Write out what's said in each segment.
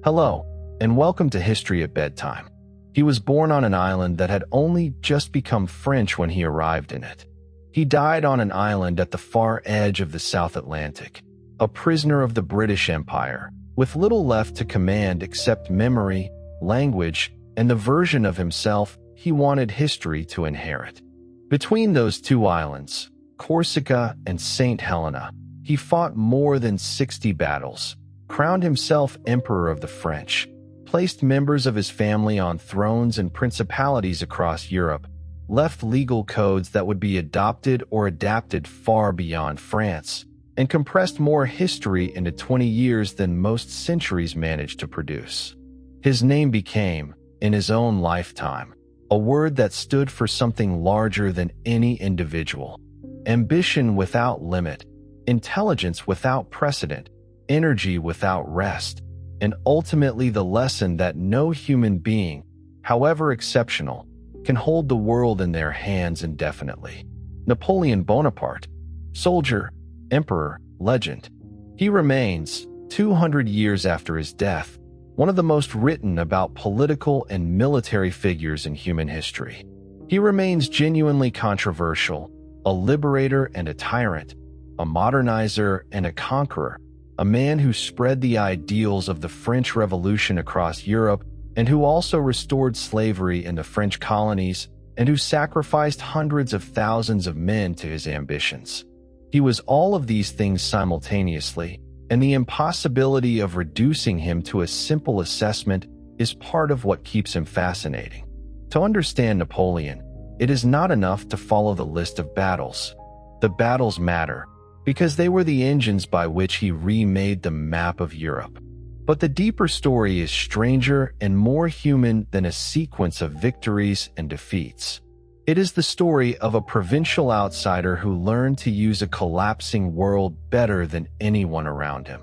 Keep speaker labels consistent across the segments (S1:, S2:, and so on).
S1: Hello, and welcome to History at Bedtime. He was born on an island that had only just become French when he arrived in it. He died on an island at the far edge of the South Atlantic, a prisoner of the British Empire, with little left to command except memory, language, and the version of himself he wanted history to inherit. Between those two islands, Corsica and Saint Helena, he fought more than 60 battles, crowned himself Emperor of the French, placed members of his family on thrones and principalities across Europe, left legal codes that would be adopted or adapted far beyond France, and compressed more history into 20 years than most centuries managed to produce. His name became, in his own lifetime, a word that stood for something larger than any individual: ambition without limit, intelligence without precedent, energy without rest, and ultimately the lesson that no human being, however exceptional, can hold the world in their hands indefinitely. Napoleon Bonaparte, soldier, emperor, legend. He remains, 200 years after his death, one of the most written about political and military figures in human history. He remains genuinely controversial, a liberator and a tyrant, a modernizer and a conqueror, a man who spread the ideals of the French Revolution across Europe and who also restored slavery in the French colonies and who sacrificed hundreds of thousands of men to his ambitions. He was all of these things simultaneously, and the impossibility of reducing him to a simple assessment is part of what keeps him fascinating. To understand Napoleon, it is not enough to follow the list of battles. The battles matter, because they were the engines by which he remade the map of Europe. But the deeper story is stranger and more human than a sequence of victories and defeats. It is the story of a provincial outsider who learned to use a collapsing world better than anyone around him,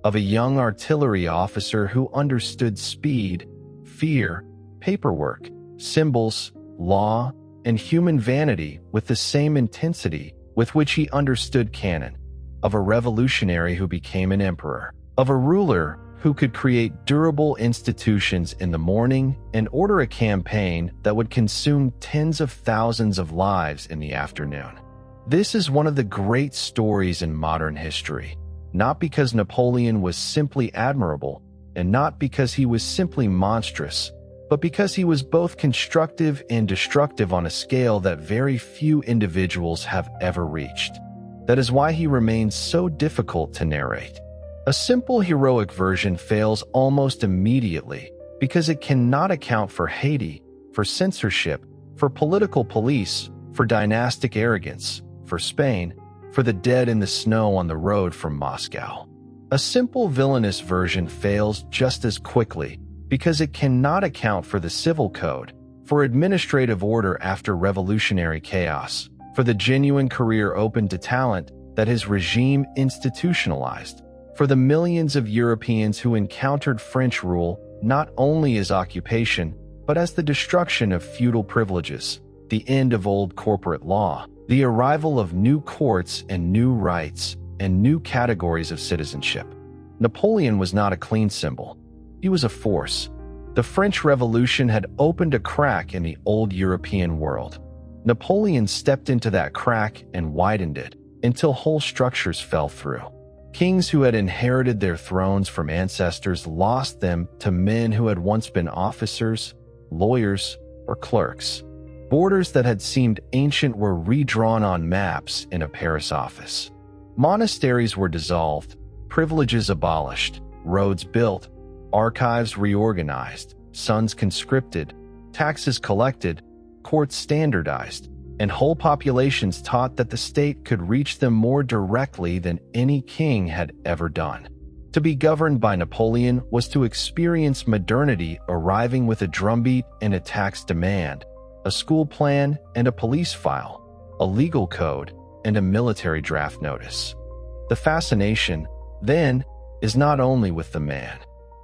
S1: of a young artillery officer who understood speed, fear, paperwork, symbols, law, and human vanity with the same intensity with which he understood cannon, of a revolutionary who became an emperor, of a ruler who could create durable institutions in the morning and order a campaign that would consume tens of thousands of lives in the afternoon. This is one of the great stories in modern history, not because Napoleon was simply admirable, and not because he was simply monstrous, but because he was both constructive and destructive on a scale that very few individuals have ever reached. That is why he remains so difficult to narrate. A simple heroic version fails almost immediately because it cannot account for Haiti, for censorship, for political police, for dynastic arrogance, for Spain, for the dead in the snow on the road from Moscow. A simple villainous version fails just as quickly because it cannot account for the civil code, for administrative order after revolutionary chaos, for the genuine career open to talent that his regime institutionalized, for the millions of Europeans who encountered French rule not only as occupation, but as the destruction of feudal privileges, the end of old corporate law, the arrival of new courts and new rights, and new categories of citizenship. Napoleon was not a clean symbol. He was a force. The French Revolution had opened a crack in the old European world. Napoleon stepped into that crack and widened it until whole structures fell through. Kings who had inherited their thrones from ancestors lost them to men who had once been officers, lawyers, or clerks. Borders that had seemed ancient were redrawn on maps in a Paris office. Monasteries were dissolved, privileges abolished, roads built, archives reorganized, sons conscripted, taxes collected, courts standardized, and whole populations taught that the state could reach them more directly than any king had ever done. To be governed by Napoleon was to experience modernity arriving with a drumbeat and a tax demand, a school plan and a police file, a legal code and a military draft notice. The fascination, then, is not only with the man.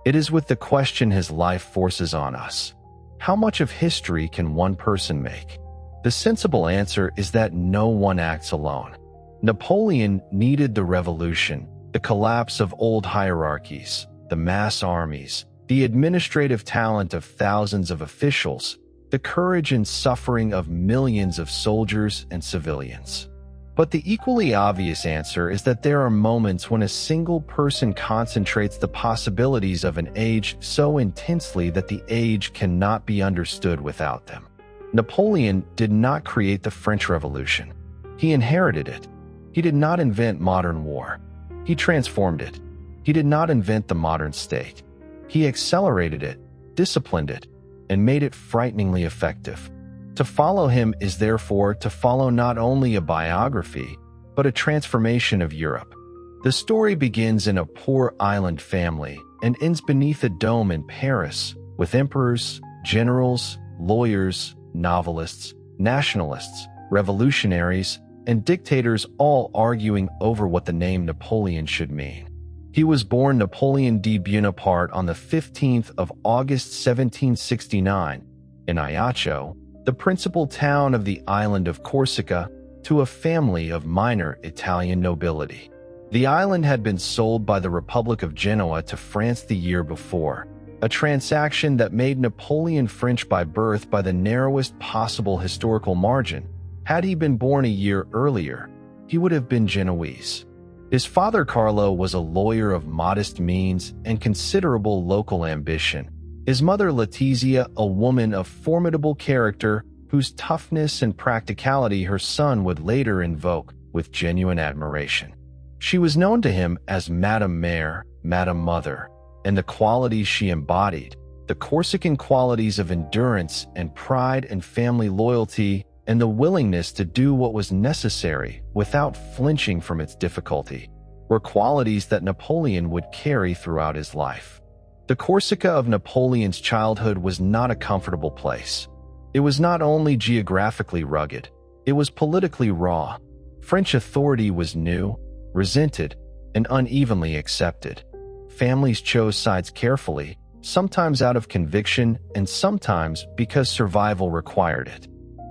S1: It is with the question his life forces on us. How much of history can one person make? The sensible answer is that no one acts alone. Napoleon needed the revolution, the collapse of old hierarchies, the mass armies, the administrative talent of thousands of officials, the courage and suffering of millions of soldiers and civilians. But the equally obvious answer is that there are moments when a single person concentrates the possibilities of an age so intensely that the age cannot be understood without them. Napoleon did not create the French Revolution. He inherited it. He did not invent modern war. He transformed it. He did not invent the modern state. He accelerated it, disciplined it, and made it frighteningly effective. To follow him is therefore to follow not only a biography, but a transformation of Europe. The story begins in a poor island family and ends beneath a dome in Paris, with emperors, generals, lawyers, novelists, nationalists, revolutionaries, and dictators all arguing over what the name Napoleon should mean. He was born Napoleon Bonaparte on the 15th of August 1769 in Ajaccio, the principal town of the island of Corsica, to a family of minor Italian nobility. The island had been sold by the Republic of Genoa to France the year before, a transaction that made Napoleon French by birth by the narrowest possible historical margin. Had he been born a year earlier, he would have been Genoese. His father Carlo was a lawyer of modest means and considerable local ambition. His mother Letizia, a woman of formidable character whose toughness and practicality her son would later invoke with genuine admiration. She was known to him as Madame Mère, Madame Mother, and the qualities she embodied, the Corsican qualities of endurance and pride and family loyalty, and the willingness to do what was necessary without flinching from its difficulty, were qualities that Napoleon would carry throughout his life. The Corsica of Napoleon's childhood was not a comfortable place. It was not only geographically rugged, it was politically raw. French authority was new, resented, and unevenly accepted. Families chose sides carefully, sometimes out of conviction and sometimes because survival required it.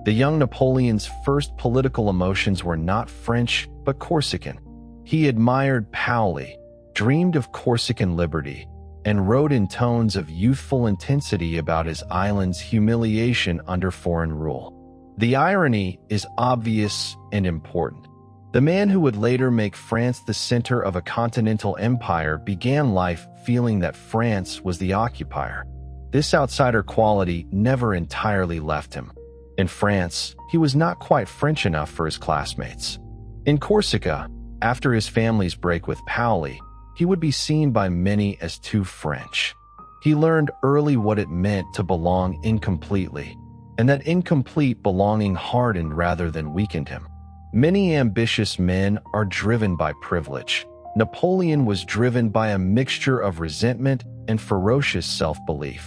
S1: The young Napoleon's first political emotions were not French, but Corsican. He admired Paoli, dreamed of Corsican liberty, and wrote in tones of youthful intensity about his island's humiliation under foreign rule. The irony is obvious and important. The man who would later make France the center of a continental empire began life feeling that France was the occupier. This outsider quality never entirely left him. In France, he was not quite French enough for his classmates. In Corsica, after his family's break with Paoli, he would be seen by many as too French. He learned early what it meant to belong incompletely, and that incomplete belonging hardened rather than weakened him. Many ambitious men are driven by privilege. Napoleon was driven by a mixture of resentment and ferocious self-belief.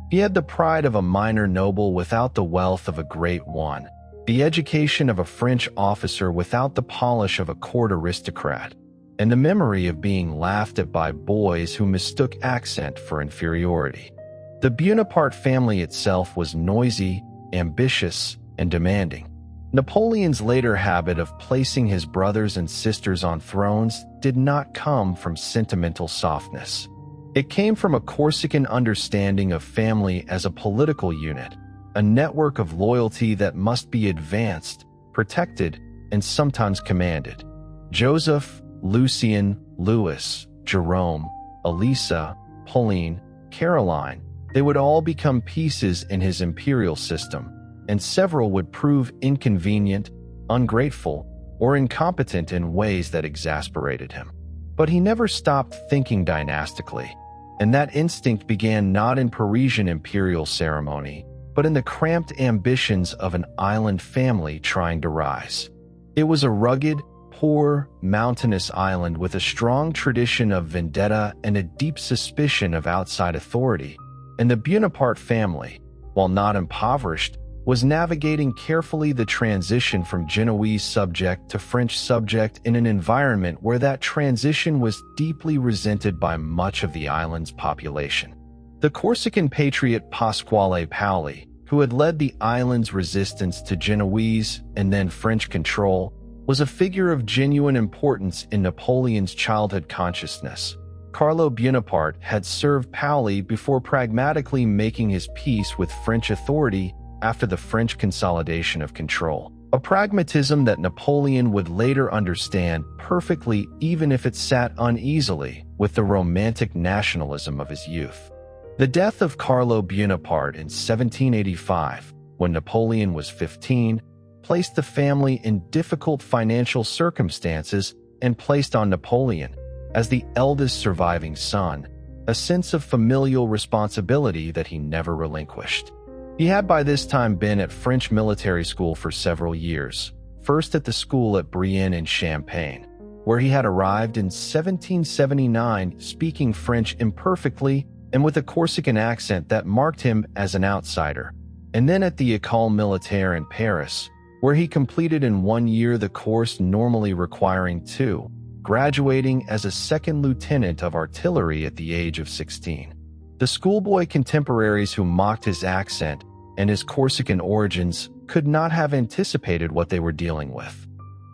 S1: He had the pride of a minor noble without the wealth of a great one, the education of a French officer without the polish of a court aristocrat, and the memory of being laughed at by boys who mistook accent for inferiority. The Bonaparte family itself was noisy, ambitious, and demanding. Napoleon's later habit of placing his brothers and sisters on thrones did not come from sentimental softness. It came from a Corsican understanding of family as a political unit, a network of loyalty that must be advanced, protected, and sometimes commanded. Joseph, Lucien, Louis, Jerome, Elisa, Pauline, Caroline, they would all become pieces in his imperial system, and several would prove inconvenient, ungrateful, or incompetent in ways that exasperated him. But he never stopped thinking dynastically, and that instinct began not in Parisian imperial ceremony, but in the cramped ambitions of an island family trying to rise. It was a rugged, poor, mountainous island with a strong tradition of vendetta and a deep suspicion of outside authority, and the Bonaparte family, while not impoverished, was navigating carefully the transition from Genoese subject to French subject in an environment where that transition was deeply resented by much of the island's population. The Corsican patriot Pasquale Paoli, who had led the island's resistance to Genoese and then French control, was a figure of genuine importance in Napoleon's childhood consciousness. Carlo Bonaparte had served Paoli before pragmatically making his peace with French authority after the French consolidation of control. A pragmatism that Napoleon would later understand perfectly, even if it sat uneasily with the romantic nationalism of his youth. The death of Carlo Bonaparte in 1785, when Napoleon was 15, placed the family in difficult financial circumstances and placed on Napoleon, as the eldest surviving son, a sense of familial responsibility that he never relinquished. He had by this time been at French military school for several years, first at the school at Brienne in Champagne, where he had arrived in 1779 speaking French imperfectly and with a Corsican accent that marked him as an outsider, and then at the École Militaire in Paris, where he completed in 1 year the course normally requiring 2, graduating as a second lieutenant of artillery at the age of 16. The schoolboy contemporaries who mocked his accent and his Corsican origins could not have anticipated what they were dealing with.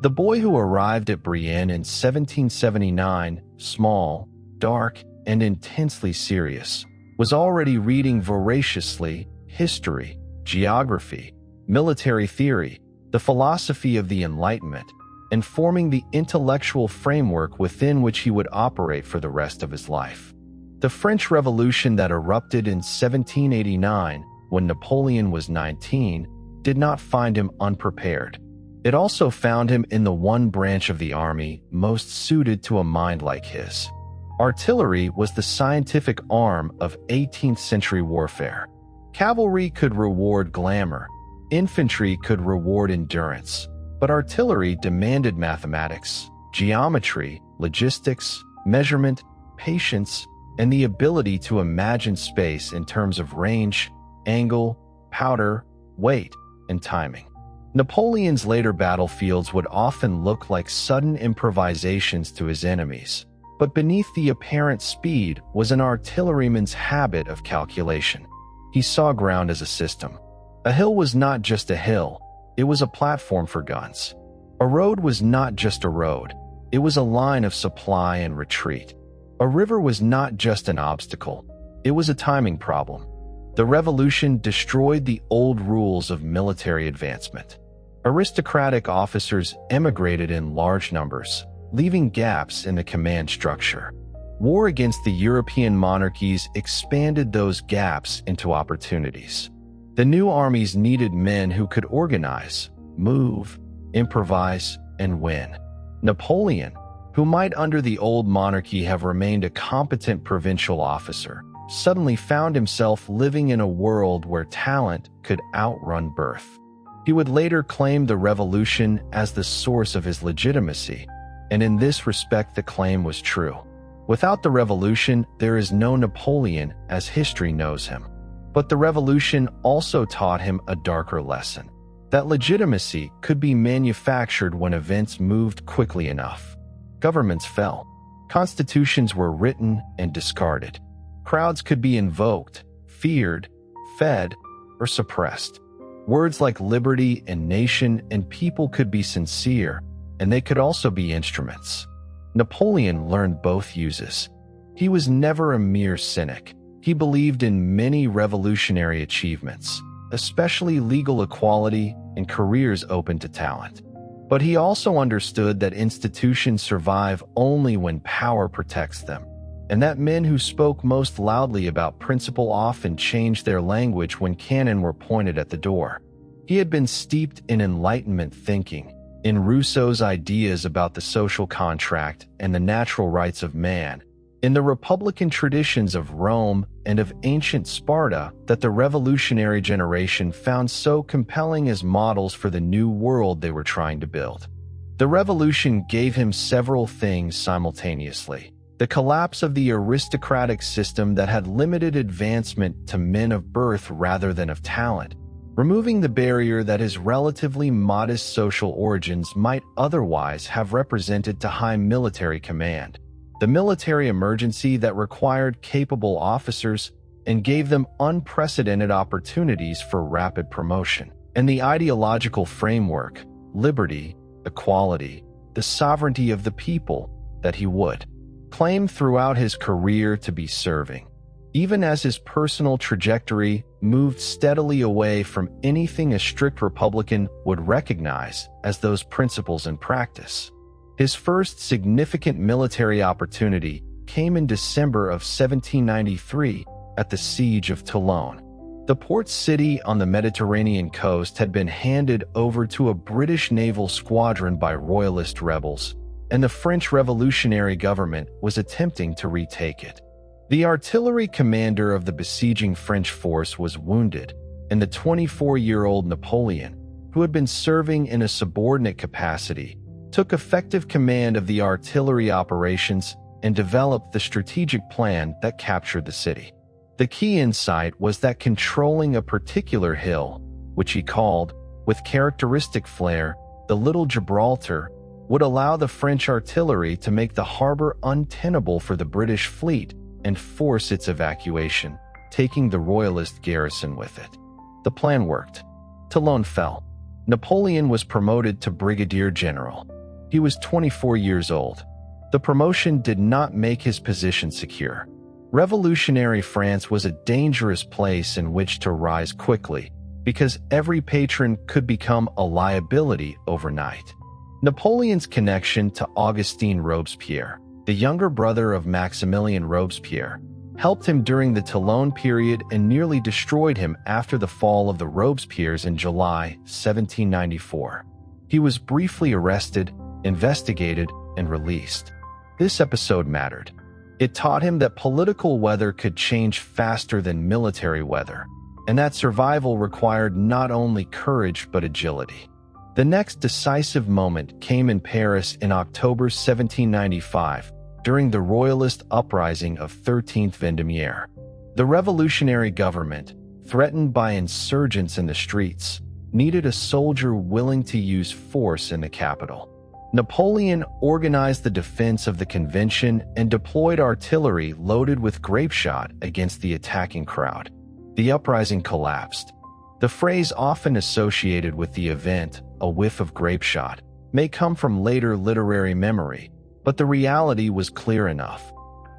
S1: The boy who arrived at Brienne in 1779, small, dark, and intensely serious, was already reading voraciously history, geography, military theory, the philosophy of the Enlightenment, and forming the intellectual framework within which he would operate for the rest of his life. The French Revolution that erupted in 1789, when Napoleon was 19, did not find him unprepared. It also found him in the one branch of the army most suited to a mind like his. Artillery was the scientific arm of 18th century warfare. Cavalry could reward glamour, infantry could reward endurance, but artillery demanded mathematics, geometry, logistics, measurement, patience, and the ability to imagine space in terms of range, angle, powder, weight, and timing. Napoleon's later battlefields would often look like sudden improvisations to his enemies, but beneath the apparent speed was an artilleryman's habit of calculation. He saw ground as a system. A hill was not just a hill, it was a platform for guns. A road was not just a road, it was a line of supply and retreat. A river was not just an obstacle, it was a timing problem. The revolution destroyed the old rules of military advancement. Aristocratic officers emigrated in large numbers, leaving gaps in the command structure. War against the European monarchies expanded those gaps into opportunities. The new armies needed men who could organize, move, improvise, and win. Napoleon, who might under the old monarchy have remained a competent provincial officer, suddenly found himself living in a world where talent could outrun birth. He would later claim the revolution as the source of his legitimacy, and in this respect the claim was true. Without the revolution, there is no Napoleon as history knows him. But the revolution also taught him a darker lesson, that legitimacy could be manufactured when events moved quickly enough. Governments fell. Constitutions were written and discarded. Crowds could be invoked, feared, fed, or suppressed. Words like liberty and nation and people could be sincere, and they could also be instruments. Napoleon learned both uses. He was never a mere cynic. He believed in many revolutionary achievements, especially legal equality and careers open to talent. But he also understood that institutions survive only when power protects them, and that men who spoke most loudly about principle often changed their language when cannon were pointed at the door. He had been steeped in Enlightenment thinking, in Rousseau's ideas about the social contract and the natural rights of man, in the republican traditions of Rome and of ancient Sparta that the revolutionary generation found so compelling as models for the new world they were trying to build. The revolution gave him several things simultaneously: the collapse of the aristocratic system that had limited advancement to men of birth rather than of talent, removing the barrier that his relatively modest social origins might otherwise have represented to high military command, the military emergency that required capable officers and gave them unprecedented opportunities for rapid promotion, and the ideological framework, liberty, equality, the sovereignty of the people, that he would. claimed throughout his career to be serving, even as his personal trajectory moved steadily away from anything a strict Republican would recognize as those principles in practice. His first significant military opportunity came in December of 1793 at the Siege of Toulon. The port city on the Mediterranean coast had been handed over to a British naval squadron by royalist rebels, and the French revolutionary government was attempting to retake it. The artillery commander of the besieging French force was wounded, and the 24-year-old Napoleon, who had been serving in a subordinate capacity, took effective command of the artillery operations and developed the strategic plan that captured the city. The key insight was that controlling a particular hill, which he called, with characteristic flair, the Little Gibraltar, would allow the French artillery to make the harbor untenable for the British fleet and force its evacuation, taking the royalist garrison with it. The plan worked. Toulon fell. Napoleon was promoted to brigadier general. He was 24 years old. The promotion did not make his position secure. Revolutionary France was a dangerous place in which to rise quickly, because every patron could become a liability overnight. Napoleon's connection to Augustin Robespierre, the younger brother of Maximilien Robespierre, helped him during the Toulon period and nearly destroyed him after the fall of the Robespierres in July 1794. He was briefly arrested, investigated, and released. This episode mattered. It taught him that political weather could change faster than military weather, and that survival required not only courage but agility. The next decisive moment came in Paris in October 1795, during the royalist uprising of 13th Vendémiaire. The revolutionary government, threatened by insurgents in the streets, needed a soldier willing to use force in the capital. Napoleon organized the defense of the convention and deployed artillery loaded with grapeshot against the attacking crowd. The uprising collapsed. The phrase often associated with the event, a whiff of grapeshot, may come from later literary memory, but the reality was clear enough.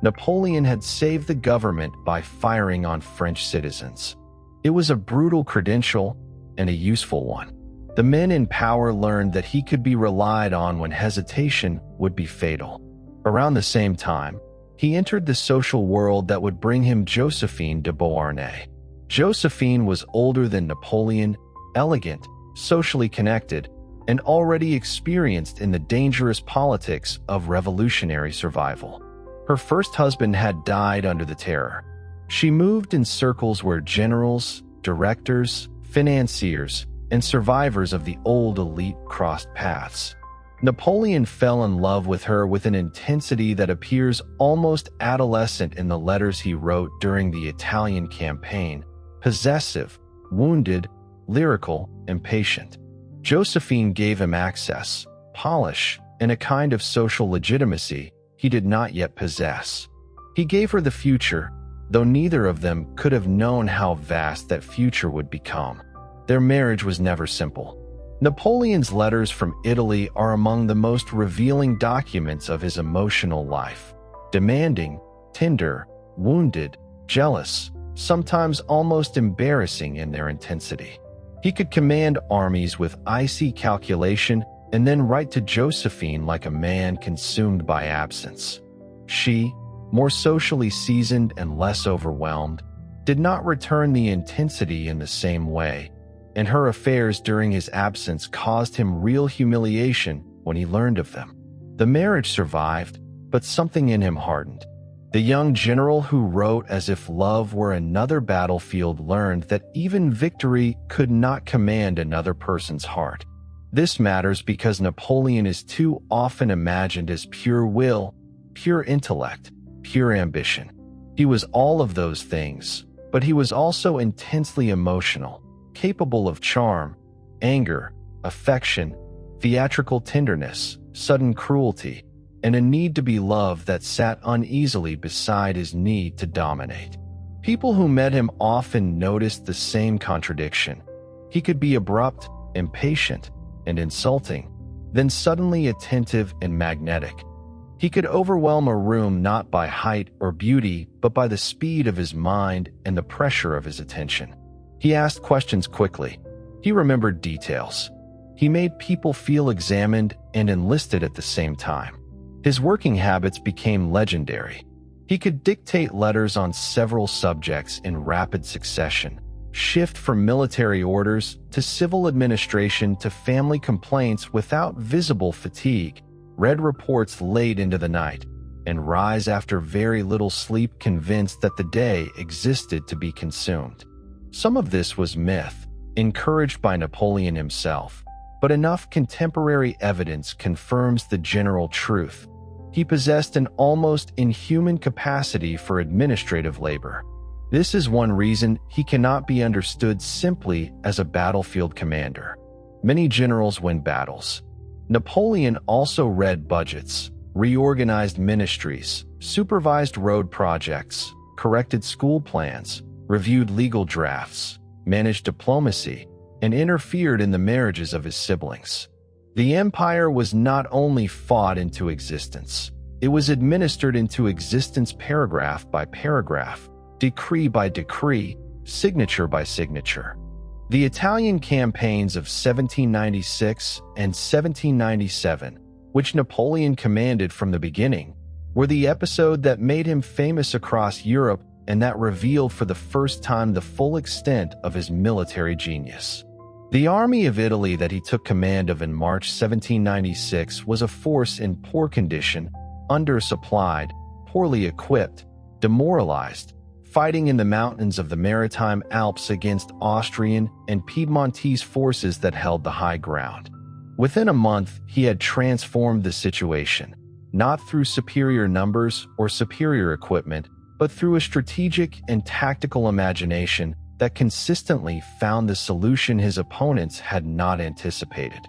S1: Napoleon had saved the government by firing on French citizens. It was a brutal credential and a useful one. The men in power learned that he could be relied on when hesitation would be fatal. Around the same time, he entered the social world that would bring him Josephine de Beauharnais. Josephine was older than Napoleon, elegant, socially connected, and already experienced in the dangerous politics of revolutionary survival. Her first husband had died under the Terror. She moved in circles where generals, directors, financiers, and survivors of the old elite crossed paths. Napoleon fell in love with her with an intensity that appears almost adolescent in the letters he wrote during the Italian campaign, possessive, wounded, lyrical, and patient. Josephine gave him access, polish, and a kind of social legitimacy he did not yet possess. He gave her the future, though neither of them could have known how vast that future would become. Their marriage was never simple. Napoleon's letters from Italy are among the most revealing documents of his emotional life. Demanding, tender, wounded, jealous, sometimes almost embarrassing in their intensity. He could command armies with icy calculation and then write to Josephine like a man consumed by absence. She, more socially seasoned and less overwhelmed, did not return the intensity in the same way, and her affairs during his absence caused him real humiliation when he learned of them. The marriage survived, but something in him hardened. The young general who wrote as if love were another battlefield learned that even victory could not command another person's heart. This matters because Napoleon is too often imagined as pure will, pure intellect, pure ambition. He was all of those things, but he was also intensely emotional, capable of charm, anger, affection, theatrical tenderness, sudden cruelty, and a need to be loved that sat uneasily beside his need to dominate. People who met him often noticed the same contradiction. He could be abrupt, impatient, and insulting, then suddenly attentive and magnetic. He could overwhelm a room not by height or beauty, but by the speed of his mind and the pressure of his attention. He asked questions quickly. He remembered details. He made people feel examined and enlisted at the same time. His working habits became legendary. He could dictate letters on several subjects in rapid succession, shift from military orders to civil administration to family complaints without visible fatigue, read reports late into the night, and rise after very little sleep convinced that the day existed to be consumed. Some of this was myth, encouraged by Napoleon himself, but enough contemporary evidence confirms the general truth. He possessed an almost inhuman capacity for administrative labor. This is one reason he cannot be understood simply as a battlefield commander. Many generals win battles. Napoleon also read budgets, reorganized ministries, supervised road projects, corrected school plans, reviewed legal drafts, managed diplomacy, and interfered in the marriages of his siblings. The empire was not only fought into existence, it was administered into existence paragraph by paragraph, decree by decree, signature by signature. The Italian campaigns of 1796 and 1797, which Napoleon commanded from the beginning, were the episode that made him famous across Europe and that revealed for the first time the full extent of his military genius. The army of Italy that he took command of in March 1796 was a force in poor condition, undersupplied, poorly equipped, demoralized, fighting in the mountains of the Maritime Alps against Austrian and Piedmontese forces that held the high ground. Within a month, he had transformed the situation, not through superior numbers or superior equipment, but through a strategic and tactical imagination that consistently found the solution his opponents had not anticipated.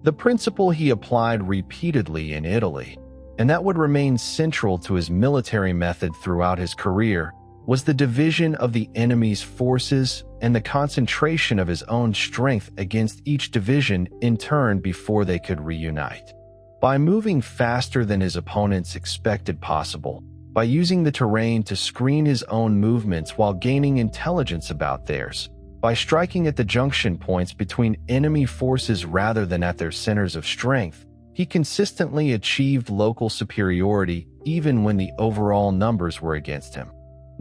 S1: The principle he applied repeatedly in Italy, and that would remain central to his military method throughout his career, was the division of the enemy's forces and the concentration of his own strength against each division in turn before they could reunite. By moving faster than his opponents expected possible, by using the terrain to screen his own movements while gaining intelligence about theirs, by striking at the junction points between enemy forces rather than at their centers of strength, he consistently achieved local superiority even when the overall numbers were against him.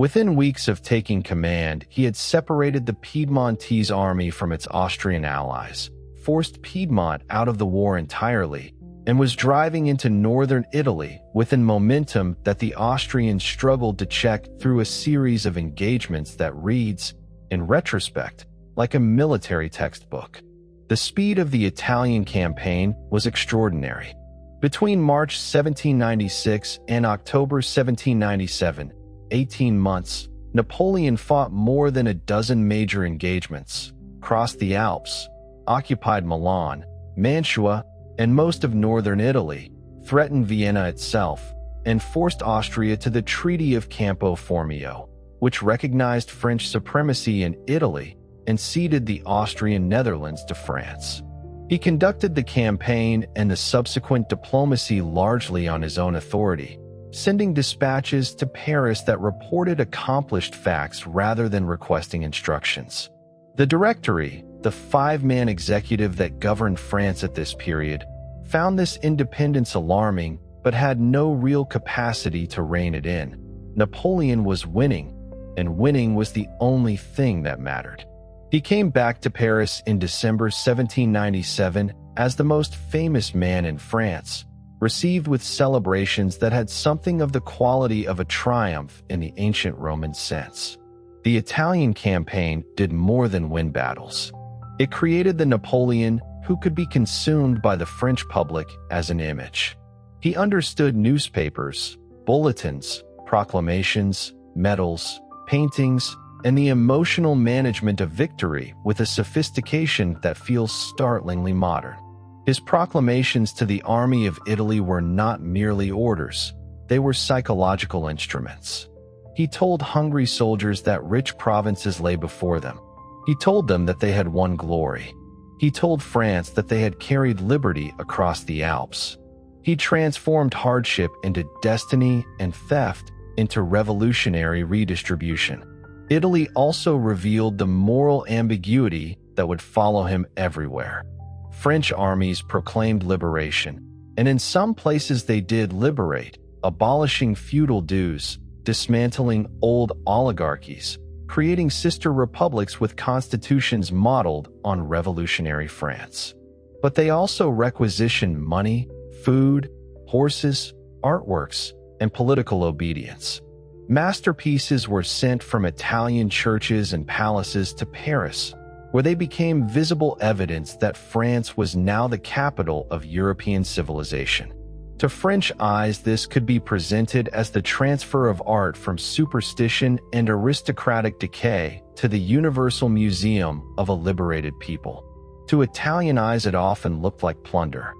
S1: Within weeks of taking command, he had separated the Piedmontese army from its Austrian allies, forced Piedmont out of the war entirely, and was driving into northern Italy with a momentum that the Austrians struggled to check through a series of engagements that reads, in retrospect, like a military textbook. The speed of the Italian campaign was extraordinary. Between March 1796 and October 1797, 18 months, Napoleon fought more than a dozen major engagements, crossed the Alps, occupied Milan, Mantua, and most of northern Italy, threatened Vienna itself, and forced Austria to the Treaty of Campo Formio, which recognized French supremacy in Italy and ceded the Austrian Netherlands to France. He conducted the campaign and the subsequent diplomacy largely on his own authority, sending dispatches to Paris that reported accomplished facts rather than requesting instructions. The Directory, the five-man executive that governed France at this period, found this independence alarming but had no real capacity to rein it in. Napoleon was winning, and winning was the only thing that mattered. He came back to Paris in December 1797 as the most famous man in France, received with celebrations that had something of the quality of a triumph in the ancient Roman sense. The Italian campaign did more than win battles. It created the Napoleon who could be consumed by the French public as an image. He understood newspapers, bulletins, proclamations, medals, paintings, and the emotional management of victory with a sophistication that feels startlingly modern. His proclamations to the army of Italy were not merely orders, they were psychological instruments. He told hungry soldiers that rich provinces lay before them. He told them that they had won glory. He told France that they had carried liberty across the Alps. He transformed hardship into destiny and theft into revolutionary redistribution. Italy also revealed the moral ambiguity that would follow him everywhere. French armies proclaimed liberation, and in some places they did liberate, abolishing feudal dues, dismantling old oligarchies, creating sister republics with constitutions modeled on revolutionary France. But they also requisitioned money, food, horses, artworks, and political obedience. Masterpieces were sent from Italian churches and palaces to Paris, where they became visible evidence that France was now the capital of European civilization. To French eyes, this could be presented as the transfer of art from superstition and aristocratic decay to the universal museum of a liberated people. To Italian eyes, it often looked like plunder.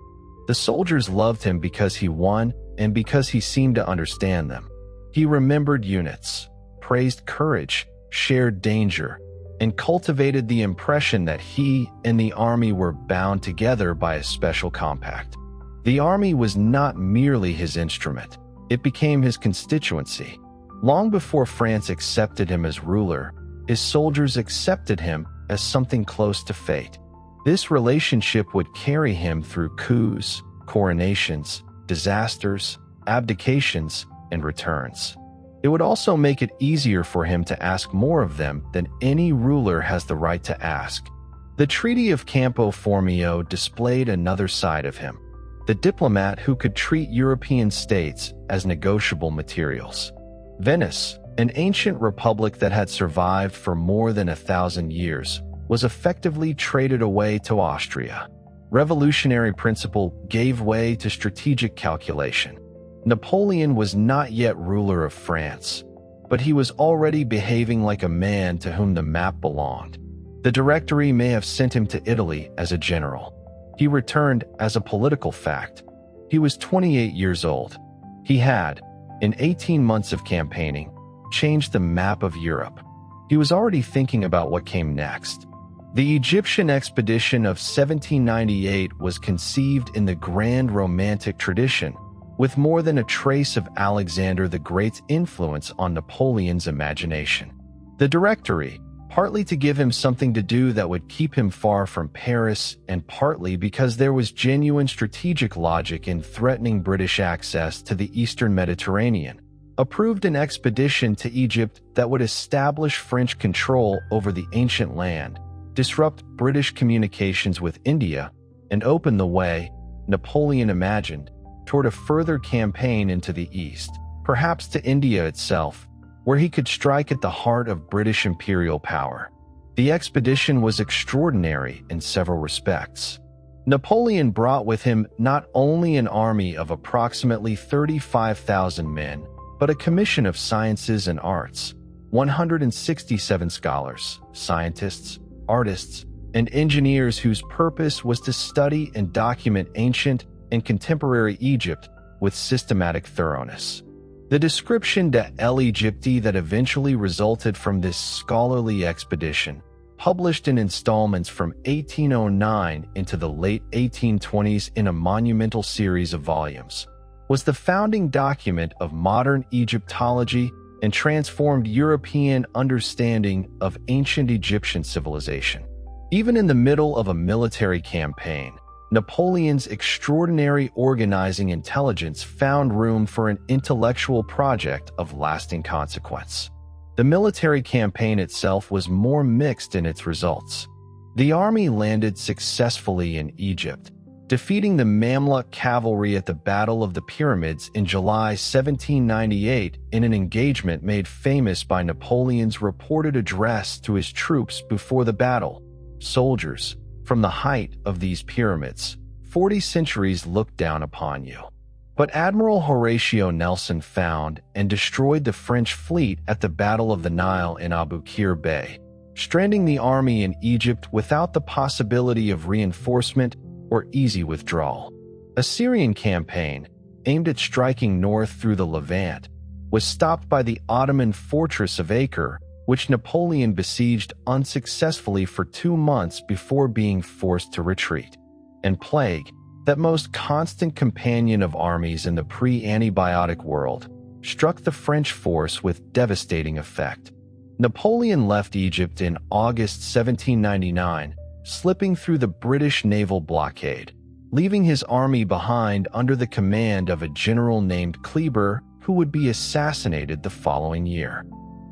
S1: The soldiers loved him because he won and because he seemed to understand them. He remembered units, praised courage, shared danger, and cultivated the impression that he and the army were bound together by a special compact. The army was not merely his instrument, it became his constituency. Long before France accepted him as ruler, his soldiers accepted him as something close to fate. This relationship would carry him through coups, coronations, disasters, abdications, and returns. It would also make it easier for him to ask more of them than any ruler has the right to ask. The Treaty of Campo Formio displayed another side of him, the diplomat who could treat European states as negotiable materials. Venice, an ancient republic that had survived for more than 1,000 years, was effectively traded away to Austria. Revolutionary principle gave way to strategic calculation. Napoleon was not yet ruler of France, but he was already behaving like a man to whom the map belonged. The Directory may have sent him to Italy as a general. He returned as a political fact. He was 28 years old. He had, in 18 months of campaigning, changed the map of Europe. He was already thinking about what came next. The Egyptian expedition of 1798 was conceived in the grand Romantic tradition, with more than a trace of Alexander the Great's influence on Napoleon's imagination. The Directory, partly to give him something to do that would keep him far from Paris, and partly because there was genuine strategic logic in threatening British access to the Eastern Mediterranean, approved an expedition to Egypt that would establish French control over the ancient land, disrupt British communications with India, and open the way, Napoleon imagined, toward a further campaign into the East, perhaps to India itself, where he could strike at the heart of British imperial power. The expedition was extraordinary in several respects. Napoleon brought with him not only an army of approximately 35,000 men, but a commission of sciences and arts, 167 scholars, scientists, artists, and engineers whose purpose was to study and document ancient and contemporary Egypt with systematic thoroughness. The description de l'Egypte that eventually resulted from this scholarly expedition, published in installments from 1809 into the late 1820s in a monumental series of volumes, was the founding document of modern Egyptology and transformed European understanding of ancient Egyptian civilization. Even in the middle of a military campaign, Napoleon's extraordinary organizing intelligence found room for an intellectual project of lasting consequence. The military campaign itself was more mixed in its results. The army landed successfully in Egypt, defeating the Mamluk cavalry at the Battle of the Pyramids in July 1798 in an engagement made famous by Napoleon's reported address to his troops before the battle. Soldiers, from the height of these pyramids, 40 centuries looked down upon you. But Admiral Horatio Nelson found and destroyed the French fleet at the Battle of the Nile in Abu Qir Bay, stranding the army in Egypt without the possibility of reinforcement or easy withdrawal. A Syrian campaign, aimed at striking north through the Levant, was stopped by the Ottoman fortress of Acre, which Napoleon besieged unsuccessfully for 2 months before being forced to retreat. And plague, that most constant companion of armies in the pre-antibiotic world, struck the French force with devastating effect. Napoleon left Egypt in August 1799, slipping through the British naval blockade, leaving his army behind under the command of a general named Kleber, who would be assassinated the following year.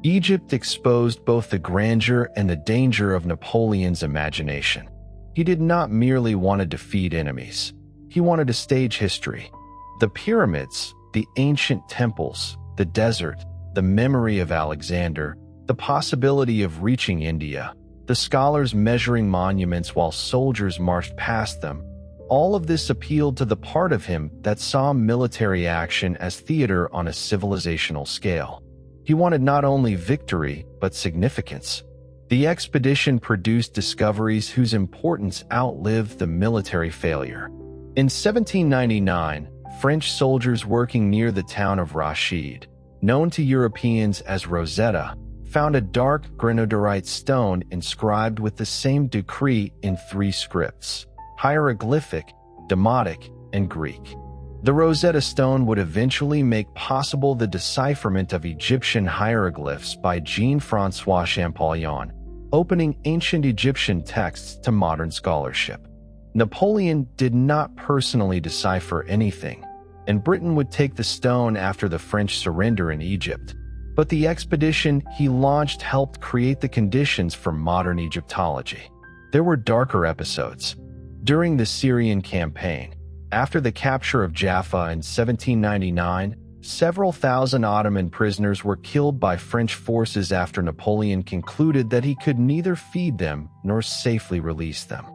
S1: Egypt exposed both the grandeur and the danger of Napoleon's imagination. He did not merely want to defeat enemies. He wanted to stage history. The pyramids, the ancient temples, the desert, the memory of Alexander, the possibility of reaching India, the scholars measuring monuments while soldiers marched past them, all of this appealed to the part of him that saw military action as theater on a civilizational scale. He wanted not only victory, but significance. The expedition produced discoveries whose importance outlived the military failure. In 1799, French soldiers working near the town of Rashid, known to Europeans as Rosetta, found a dark granodiorite stone inscribed with the same decree in 3 scripts: hieroglyphic, Demotic, and Greek. The Rosetta Stone would eventually make possible the decipherment of Egyptian hieroglyphs by Jean-François Champollion, opening ancient Egyptian texts to modern scholarship. Napoleon did not personally decipher anything, and Britain would take the stone after the French surrender in Egypt. But the expedition he launched helped create the conditions for modern Egyptology. There were darker episodes. During the Syrian campaign, after the capture of Jaffa in 1799, several thousand Ottoman prisoners were killed by French forces after Napoleon concluded that he could neither feed them nor safely release them.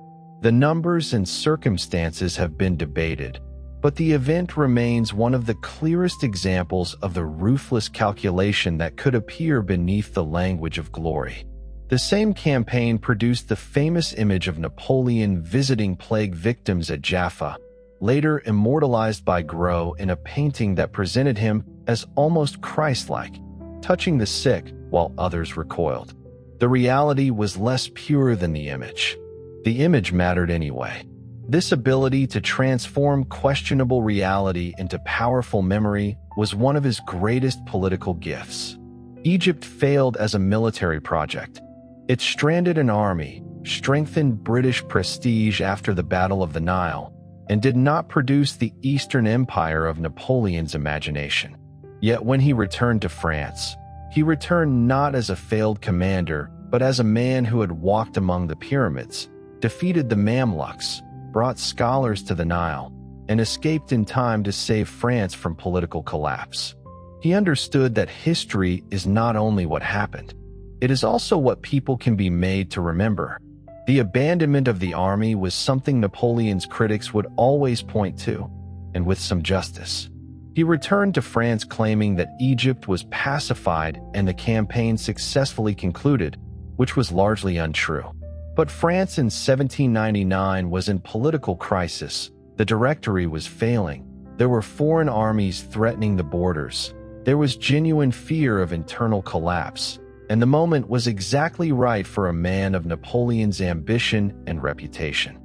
S1: The numbers and circumstances have been debated, but the event remains one of the clearest examples of the ruthless calculation that could appear beneath the language of glory. The same campaign produced the famous image of Napoleon visiting plague victims at Jaffa, later immortalized by Gros in a painting that presented him as almost Christ-like, touching the sick while others recoiled. The reality was less pure than the image. The image mattered anyway. This ability to transform questionable reality into powerful memory was one of his greatest political gifts. Egypt failed as a military project. It stranded an army, strengthened British prestige after the Battle of the Nile, and did not produce the Eastern Empire of Napoleon's imagination. Yet when he returned to France, he returned not as a failed commander, but as a man who had walked among the pyramids, defeated the Mamluks, brought scholars to the Nile, and escaped in time to save France from political collapse. He understood that history is not only what happened, it is also what people can be made to remember. The abandonment of the army was something Napoleon's critics would always point to, and with some justice. He returned to France claiming that Egypt was pacified and the campaign successfully concluded, which was largely untrue. But France in 1799 was in political crisis. The Directory was failing. There were foreign armies threatening the borders. There was genuine fear of internal collapse. And the moment was exactly right for a man of Napoleon's ambition and reputation.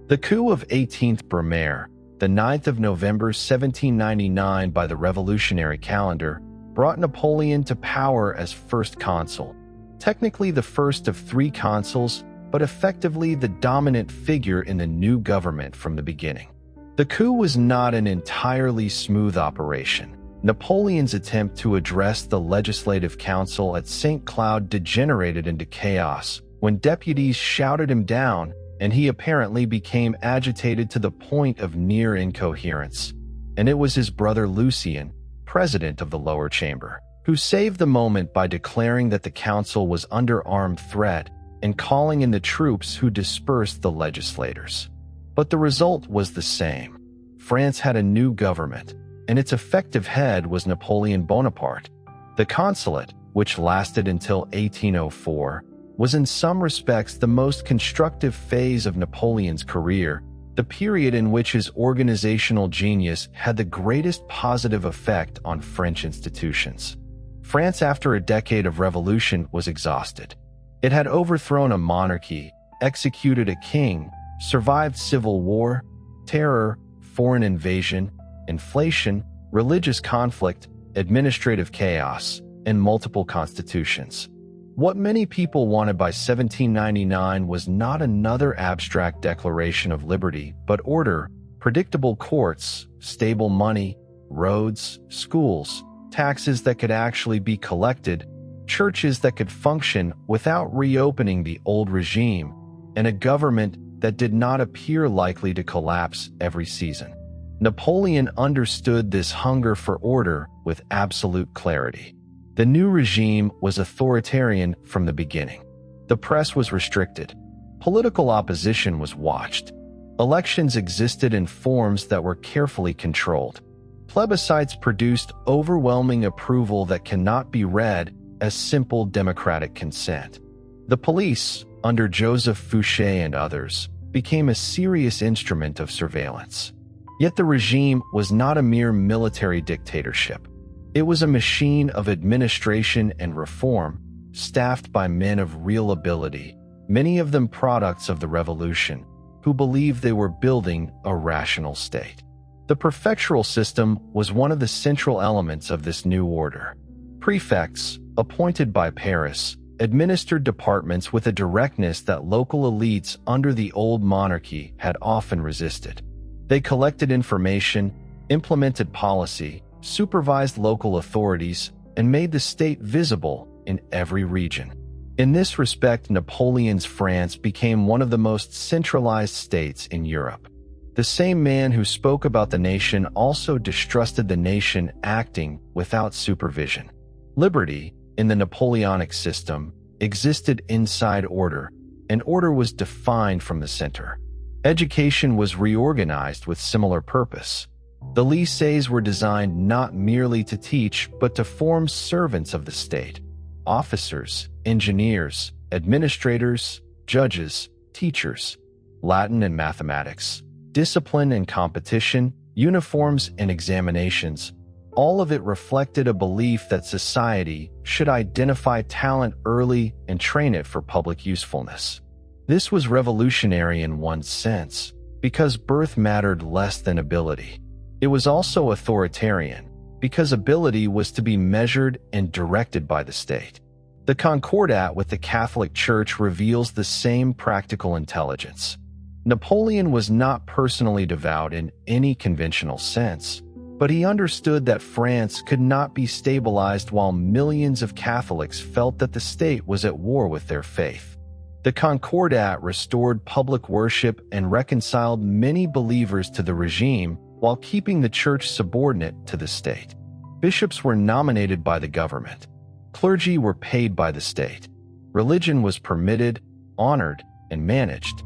S1: The coup of 18th Brumaire, the 9th of November 1799 by the revolutionary calendar, brought Napoleon to power as first consul. Technically the first of 3 consuls, but effectively the dominant figure in the new government from the beginning. The coup was not an entirely smooth operation. Napoleon's attempt to address the Legislative Council at St. Cloud degenerated into chaos when deputies shouted him down, and he apparently became agitated to the point of near incoherence. And it was his brother Lucien, president of the lower chamber, who saved the moment by declaring that the council was under armed threat and calling in the troops who dispersed the legislators. But the result was the same. France had a new government, and its effective head was Napoleon Bonaparte. The consulate, which lasted until 1804, was in some respects the most constructive phase of Napoleon's career, the period in which his organizational genius had the greatest positive effect on French institutions. France, after a decade of revolution, was exhausted. It had overthrown a monarchy, executed a king, survived civil war, terror, foreign invasion, inflation, religious conflict, administrative chaos, and multiple constitutions. What many people wanted by 1799 was not another abstract declaration of liberty, but order, predictable courts, stable money, roads, schools, taxes that could actually be collected, churches that could function without reopening the old regime, and a government that did not appear likely to collapse every season. Napoleon understood this hunger for order with absolute clarity. The new regime was authoritarian from the beginning. The press was restricted. Political opposition was watched. Elections existed in forms that were carefully controlled. Plebiscites produced overwhelming approval that cannot be read as simple democratic consent. The police, under Joseph Fouché and others, became a serious instrument of surveillance. Yet the regime was not a mere military dictatorship. It was a machine of administration and reform, staffed by men of real ability, many of them products of the revolution, who believed they were building a rational state. The prefectural system was one of the central elements of this new order. Prefects, appointed by Paris, administered departments with a directness that local elites under the old monarchy had often resisted. They collected information, implemented policy, supervised local authorities, and made the state visible in every region. In this respect, Napoleon's France became one of the most centralized states in Europe. The same man who spoke about the nation also distrusted the nation acting without supervision. Liberty, in the Napoleonic system, existed inside order, and order was defined from the center. Education was reorganized with similar purpose. The lycées were designed not merely to teach, but to form servants of the state. Officers, engineers, administrators, judges, teachers, Latin and mathematics, discipline and competition, uniforms and examinations, all of it reflected a belief that society should identify talent early and train it for public usefulness. This was revolutionary in one sense, because birth mattered less than ability. It was also authoritarian, because ability was to be measured and directed by the state. The Concordat with the Catholic Church reveals the same practical intelligence. Napoleon was not personally devout in any conventional sense, but he understood that France could not be stabilized while millions of Catholics felt that the state was at war with their faith. The Concordat restored public worship and reconciled many believers to the regime while keeping the church subordinate to the state. Bishops were nominated by the government. Clergy were paid by the state. Religion was permitted, honored, and managed.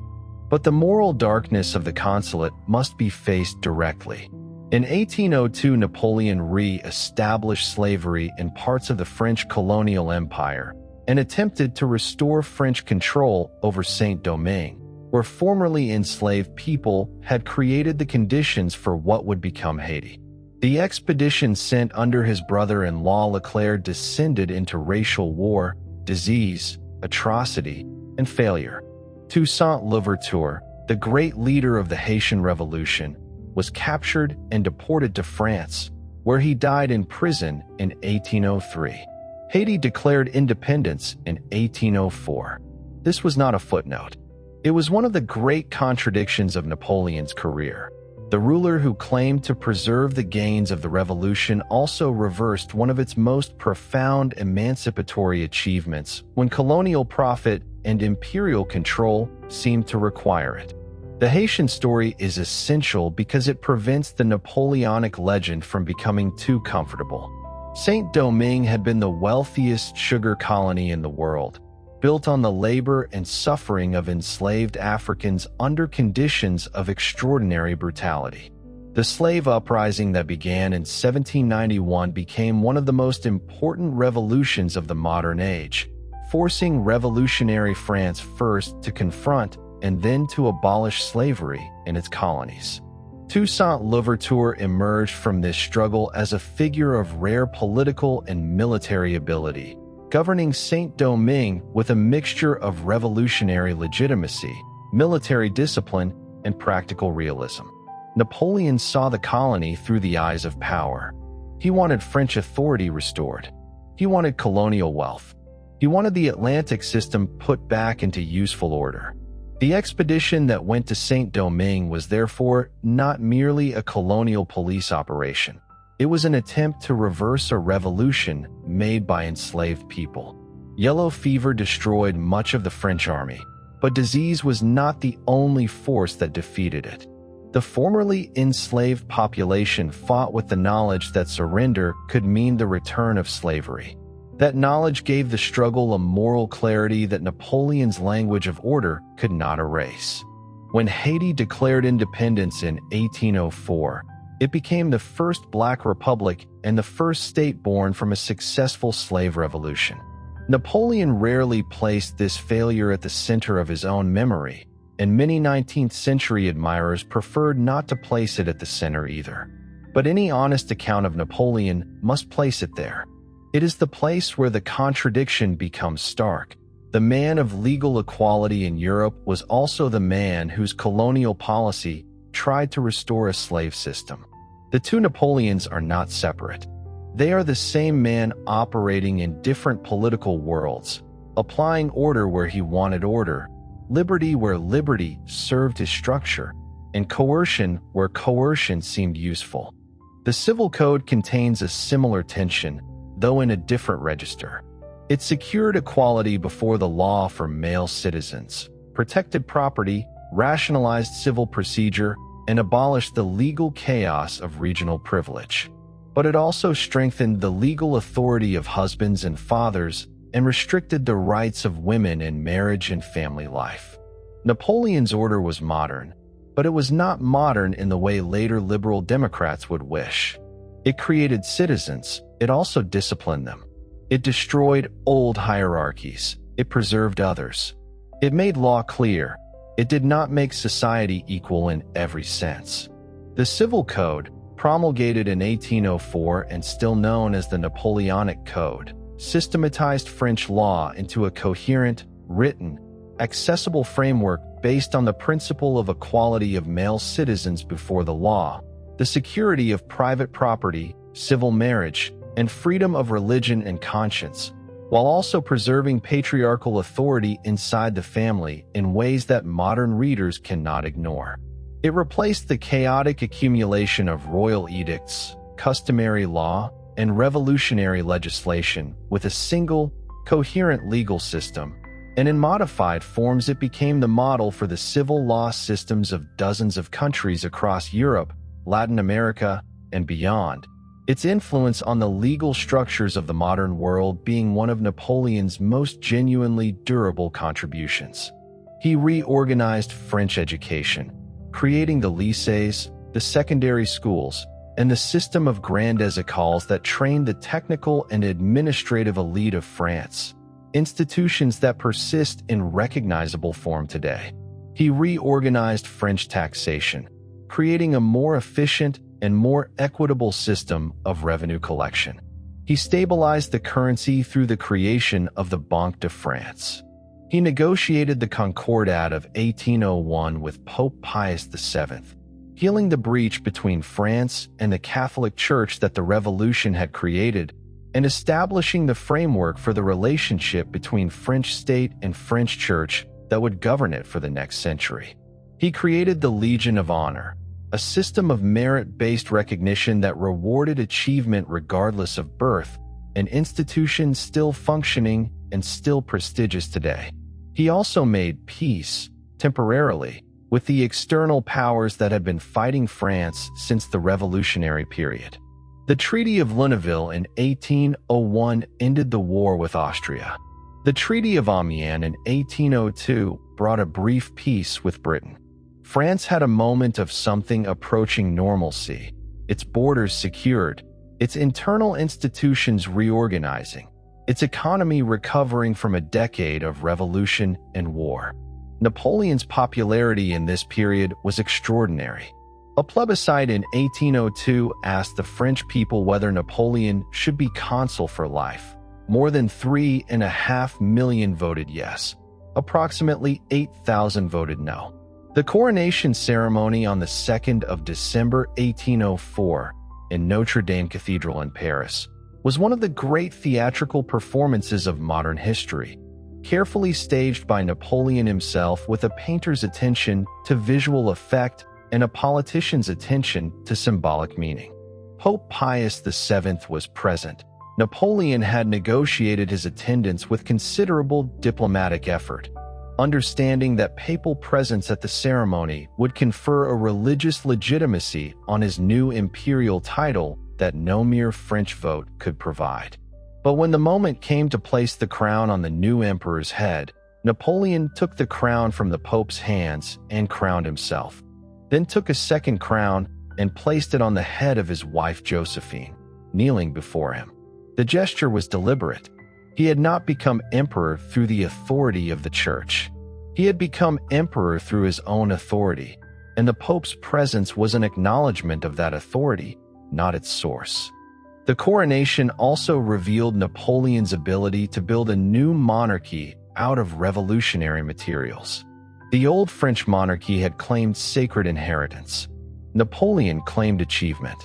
S1: But the moral darkness of the consulate must be faced directly. In 1802, Napoleon re-established slavery in parts of the French colonial empire and attempted to restore French control over Saint-Domingue, where formerly enslaved people had created the conditions for what would become Haiti. The expedition sent under his brother-in-law Leclerc descended into racial war, disease, atrocity, and failure. Toussaint Louverture, the great leader of the Haitian Revolution, was captured and deported to France, where he died in prison in 1803. Haiti declared independence in 1804. This was not a footnote. It was one of the great contradictions of Napoleon's career. The ruler who claimed to preserve the gains of the revolution also reversed one of its most profound emancipatory achievements when colonial profit and imperial control seemed to require it. The Haitian story is essential because it prevents the Napoleonic legend from becoming too comfortable. Saint-Domingue had been the wealthiest sugar colony in the world, built on the labor and suffering of enslaved Africans under conditions of extraordinary brutality. The slave uprising that began in 1791 became one of the most important revolutions of the modern age, forcing revolutionary France first to confront and then to abolish slavery in its colonies. Toussaint Louverture emerged from this struggle as a figure of rare political and military ability, governing Saint-Domingue with a mixture of revolutionary legitimacy, military discipline, and practical realism. Napoleon saw the colony through the eyes of power. He wanted French authority restored. He wanted colonial wealth. He wanted the Atlantic system put back into useful order. The expedition that went to Saint-Domingue was therefore not merely a colonial police operation. It was an attempt to reverse a revolution made by enslaved people. Yellow fever destroyed much of the French army, but disease was not the only force that defeated it. The formerly enslaved population fought with the knowledge that surrender could mean the return of slavery. That knowledge gave the struggle a moral clarity that Napoleon's language of order could not erase. When Haiti declared independence in 1804, it became the first Black republic and the first state born from a successful slave revolution. Napoleon rarely placed this failure at the center of his own memory, and many 19th century admirers preferred not to place it at the center either. But any honest account of Napoleon must place it there. It is the place where the contradiction becomes stark. The man of legal equality in Europe was also the man whose colonial policy tried to restore a slave system. The two Napoleons are not separate. They are the same man operating in different political worlds, applying order where he wanted order, liberty where liberty served his structure, and coercion where coercion seemed useful. The Civil Code contains a similar tension, though in a different register. It secured equality before the law for male citizens, protected property, rationalized civil procedure, and abolished the legal chaos of regional privilege. But it also strengthened the legal authority of husbands and fathers and restricted the rights of women in marriage and family life. Napoleon's order was modern, but it was not modern in the way later liberal Democrats would wish. It created citizens, it also disciplined them. It destroyed old hierarchies, it preserved others. It made law clear. It did not make society equal in every sense. The Civil Code, promulgated in 1804 and still known as the Napoleonic Code, systematized French law into a coherent, written, accessible framework based on the principle of equality of male citizens before the law, the security of private property, civil marriage, and freedom of religion and conscience, while also preserving patriarchal authority inside the family in ways that modern readers cannot ignore. It replaced the chaotic accumulation of royal edicts, customary law, and revolutionary legislation with a single, coherent legal system, and in modified forms it became the model for the civil law systems of dozens of countries across Europe, Latin America, and beyond. Its influence on the legal structures of the modern world being one of Napoleon's most genuinely durable contributions. He reorganized French education, creating the lycées, the secondary schools, and the system of grandes écoles that trained the technical and administrative elite of France, institutions that persist in recognizable form today. He reorganized French taxation, creating a more efficient and more equitable system of revenue collection. He stabilized the currency through the creation of the Banque de France. He negotiated the Concordat of 1801 with Pope Pius VII, healing the breach between France and the Catholic Church that the Revolution had created, and establishing the framework for the relationship between French state and French Church that would govern it for the next century. He created the Legion of Honor, a system of merit-based recognition that rewarded achievement regardless of birth, an institution still functioning and still prestigious today. He also made peace, temporarily, with the external powers that had been fighting France since the Revolutionary period. The Treaty of Lunéville in 1801 ended the war with Austria. The Treaty of Amiens in 1802 brought a brief peace with Britain. France had a moment of something approaching normalcy, its borders secured, its internal institutions reorganizing, its economy recovering from a decade of revolution and war. Napoleon's popularity in this period was extraordinary. A plebiscite in 1802 asked the French people whether Napoleon should be consul for life. More than 3.5 million voted yes. Approximately 8,000 voted no. The coronation ceremony on the 2nd of December 1804 in Notre Dame Cathedral in Paris was one of the great theatrical performances of modern history, carefully staged by Napoleon himself with a painter's attention to visual effect and a politician's attention to symbolic meaning. Pope Pius VII was present. Napoleon had negotiated his attendance with considerable diplomatic effort, understanding that papal presence at the ceremony would confer a religious legitimacy on his new imperial title that no mere French vote could provide. But when the moment came to place the crown on the new emperor's head, Napoleon took the crown from the Pope's hands and crowned himself, then took a second crown and placed it on the head of his wife Josephine, kneeling before him. The gesture was deliberate. He had not become emperor through the authority of the church. He had become emperor through his own authority, and the Pope's presence was an acknowledgement of that authority, not its source. The coronation also revealed Napoleon's ability to build a new monarchy out of revolutionary materials. The old French monarchy had claimed sacred inheritance. Napoleon claimed achievement.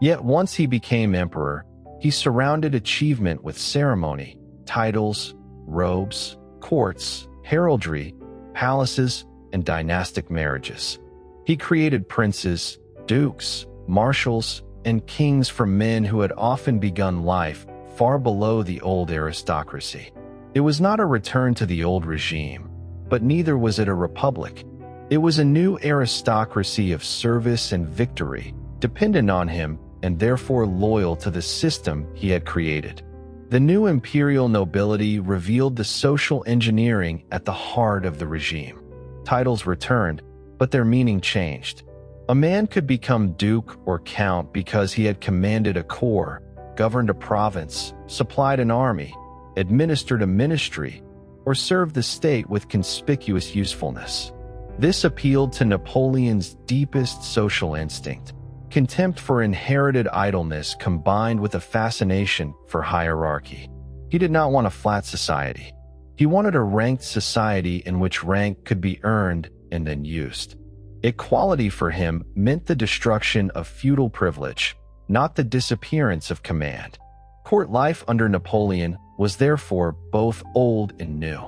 S1: Yet once he became emperor, he surrounded achievement with ceremony, titles, robes, courts, heraldry, palaces, and dynastic marriages. He created princes, dukes, marshals, and kings from men who had often begun life far below the old aristocracy. It was not a return to the old regime, but neither was it a republic. It was a new aristocracy of service and victory, dependent on him and therefore loyal to the system he had created. The new imperial nobility revealed the social engineering at the heart of the regime. Titles returned, but their meaning changed. A man could become duke or count because he had commanded a corps, governed a province, supplied an army, administered a ministry, or served the state with conspicuous usefulness. This appealed to Napoleon's deepest social instinct, contempt for inherited idleness combined with a fascination for hierarchy. He did not want a flat society. He wanted a ranked society in which rank could be earned and then used. Equality for him meant the destruction of feudal privilege, not the disappearance of command. Court life under Napoleon was therefore both old and new.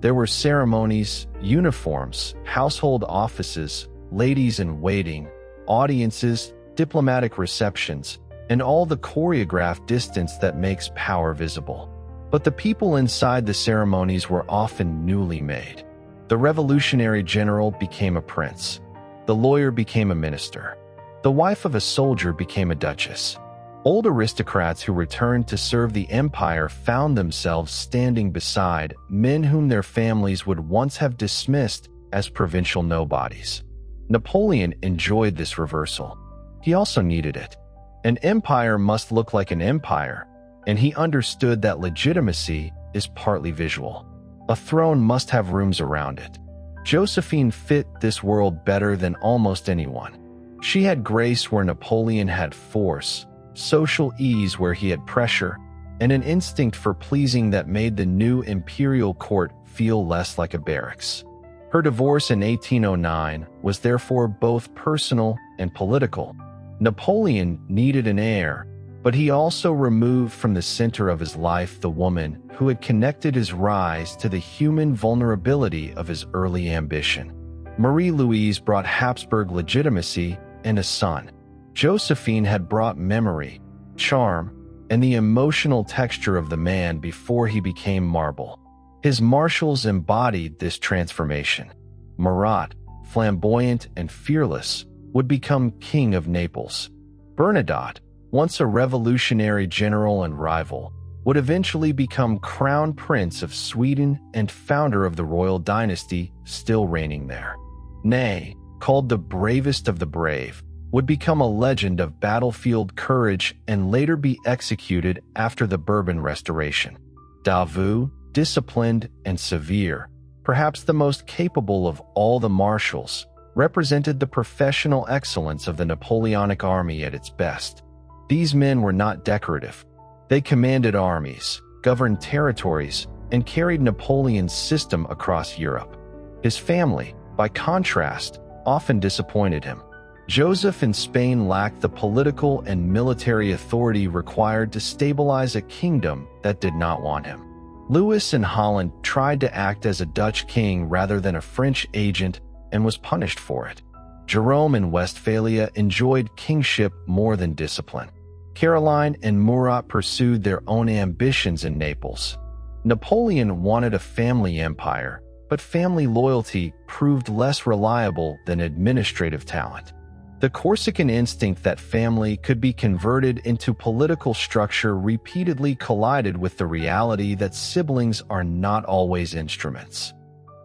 S1: There were ceremonies, uniforms, household offices, ladies-in-waiting, audiences, diplomatic receptions, and all the choreographed distance that makes power visible. But the people inside the ceremonies were often newly made. The revolutionary general became a prince. The lawyer became a minister. The wife of a soldier became a duchess. Old aristocrats who returned to serve the empire found themselves standing beside men whom their families would once have dismissed as provincial nobodies. Napoleon enjoyed this reversal. He also needed it. An empire must look like an empire, and he understood that legitimacy is partly visual. A throne must have rooms around it. Josephine fit this world better than almost anyone. She had grace where Napoleon had force, social ease where he had pressure, and an instinct for pleasing that made the new imperial court feel less like a barracks. Her divorce in 1809 was therefore both personal and political. Napoleon needed an heir, but he also removed from the center of his life the woman who had connected his rise to the human vulnerability of his early ambition. Marie-Louise brought Habsburg legitimacy and a son. Josephine had brought memory, charm, and the emotional texture of the man before he became marble. His marshals embodied this transformation. Murat, flamboyant and fearless, would become king of Naples. Bernadotte, once a revolutionary general and rival, would eventually become crown prince of Sweden and founder of the royal dynasty still reigning there. Ney, called the bravest of the brave, would become a legend of battlefield courage and later be executed after the Bourbon Restoration. Davout, disciplined and severe, perhaps the most capable of all the marshals, represented the professional excellence of the Napoleonic army at its best. These men were not decorative. They commanded armies, governed territories, and carried Napoleon's system across Europe. His family, by contrast, often disappointed him. Joseph in Spain lacked the political and military authority required to stabilize a kingdom that did not want him. Louis in Holland tried to act as a Dutch king rather than a French agent and was punished for it. Jerome in Westphalia enjoyed kingship more than discipline. Caroline and Murat pursued their own ambitions in Naples. Napoleon wanted a family empire, but family loyalty proved less reliable than administrative talent. The Corsican instinct that family could be converted into political structure repeatedly collided with the reality that siblings are not always instruments.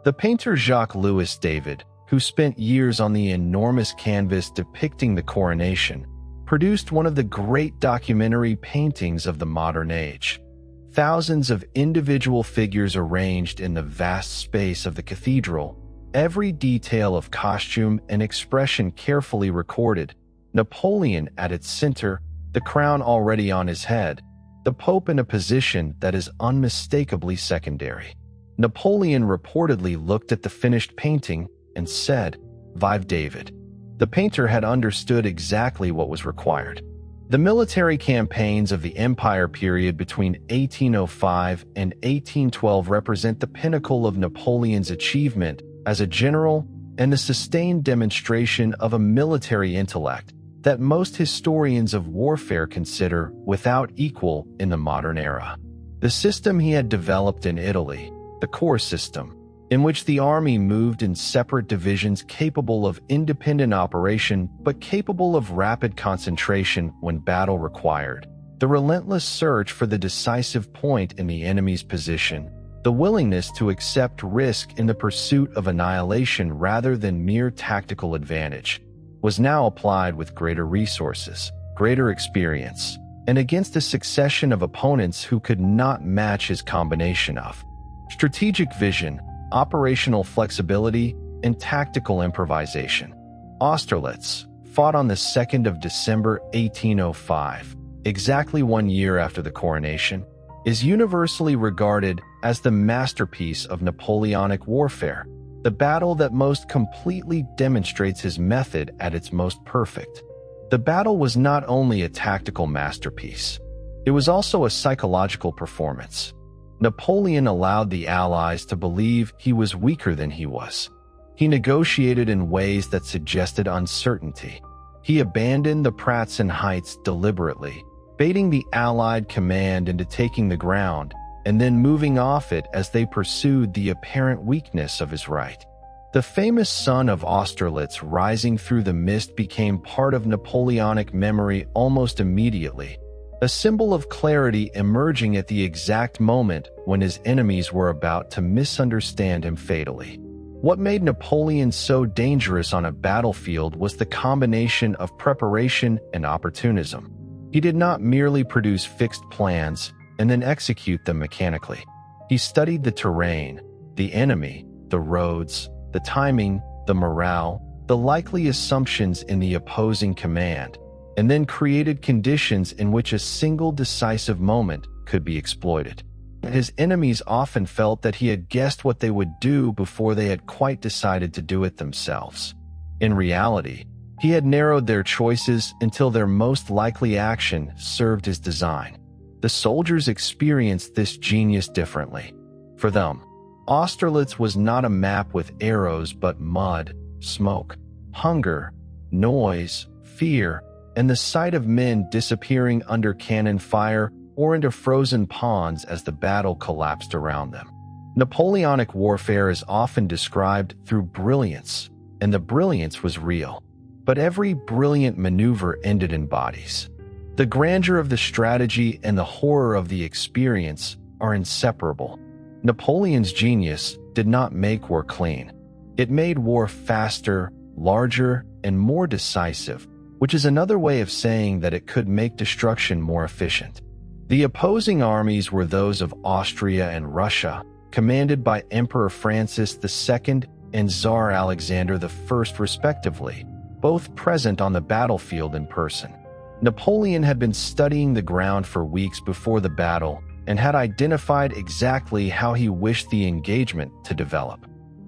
S1: The painter Jacques-Louis David, who spent years on the enormous canvas depicting the coronation, produced one of the great documentary paintings of the modern age. Thousands of individual figures arranged in the vast space of the cathedral, every detail of costume and expression carefully recorded, Napoleon at its center, the crown already on his head, the Pope in a position that is unmistakably secondary. Napoleon reportedly looked at the finished painting and said, "Vive David." The painter had understood exactly what was required. The military campaigns of the Empire period between 1805 and 1812 represent the pinnacle of Napoleon's achievement as a general and the sustained demonstration of a military intellect that most historians of warfare consider without equal in the modern era. The system he had developed in Italy, the corps system, in which the army moved in separate divisions capable of independent operation but capable of rapid concentration when battle required, the relentless search for the decisive point in the enemy's position, the willingness to accept risk in the pursuit of annihilation rather than mere tactical advantage, was now applied with greater resources, greater experience, and against a succession of opponents who could not match his combination of strategic vision, operational flexibility, and tactical improvisation. Austerlitz, fought on the 2nd of December 1805, exactly 1 year after the coronation, is universally regarded as the masterpiece of Napoleonic warfare, the battle that most completely demonstrates his method at its most perfect. The battle was not only a tactical masterpiece, it was also a psychological performance. Napoleon allowed the Allies to believe he was weaker than he was. He negotiated in ways that suggested uncertainty. He abandoned the Pratzen Heights deliberately, baiting the Allied command into taking the ground and then moving off it as they pursued the apparent weakness of his right. The famous sun of Austerlitz rising through the mist became part of Napoleonic memory almost immediately, a symbol of clarity emerging at the exact moment when his enemies were about to misunderstand him fatally. What made Napoleon so dangerous on a battlefield was the combination of preparation and opportunism. He did not merely produce fixed plans and then execute them mechanically. He studied the terrain, the enemy, the roads, the timing, the morale, the likely assumptions in the opposing command, and then created conditions in which a single decisive moment could be exploited. His enemies often felt that he had guessed what they would do before they had quite decided to do it themselves. In reality, he had narrowed their choices until their most likely action served his design. The soldiers experienced this genius differently. For them, Austerlitz was not a map with arrows but mud, smoke, hunger, noise, fear, and the sight of men disappearing under cannon fire or into frozen ponds as the battle collapsed around them. Napoleonic warfare is often described through brilliance, and the brilliance was real. But every brilliant maneuver ended in bodies. The grandeur of the strategy and the horror of the experience are inseparable. Napoleon's genius did not make war clean. It made war faster, larger, and more decisive, which is another way of saying that it could make destruction more efficient. The opposing armies were those of Austria and Russia, commanded by Emperor Francis II and Tsar Alexander I respectively, both present on the battlefield in person. Napoleon had been studying the ground for weeks before the battle and had identified exactly how he wished the engagement to develop.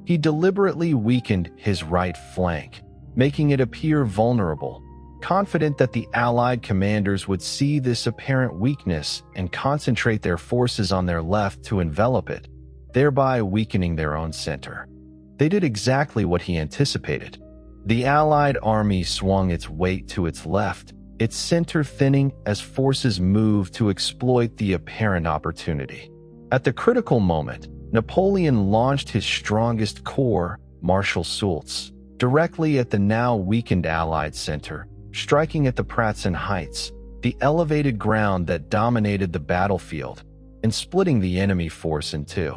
S1: He deliberately weakened his right flank, making it appear vulnerable, confident that the Allied commanders would see this apparent weakness and concentrate their forces on their left to envelop it, thereby weakening their own center. They did exactly what he anticipated. The Allied army swung its weight to its left, its center thinning as forces moved to exploit the apparent opportunity. At the critical moment, Napoleon launched his strongest corps, Marshal Soult's, directly at the now weakened Allied center, striking at the Pratzen Heights, the elevated ground that dominated the battlefield, and splitting the enemy force in two.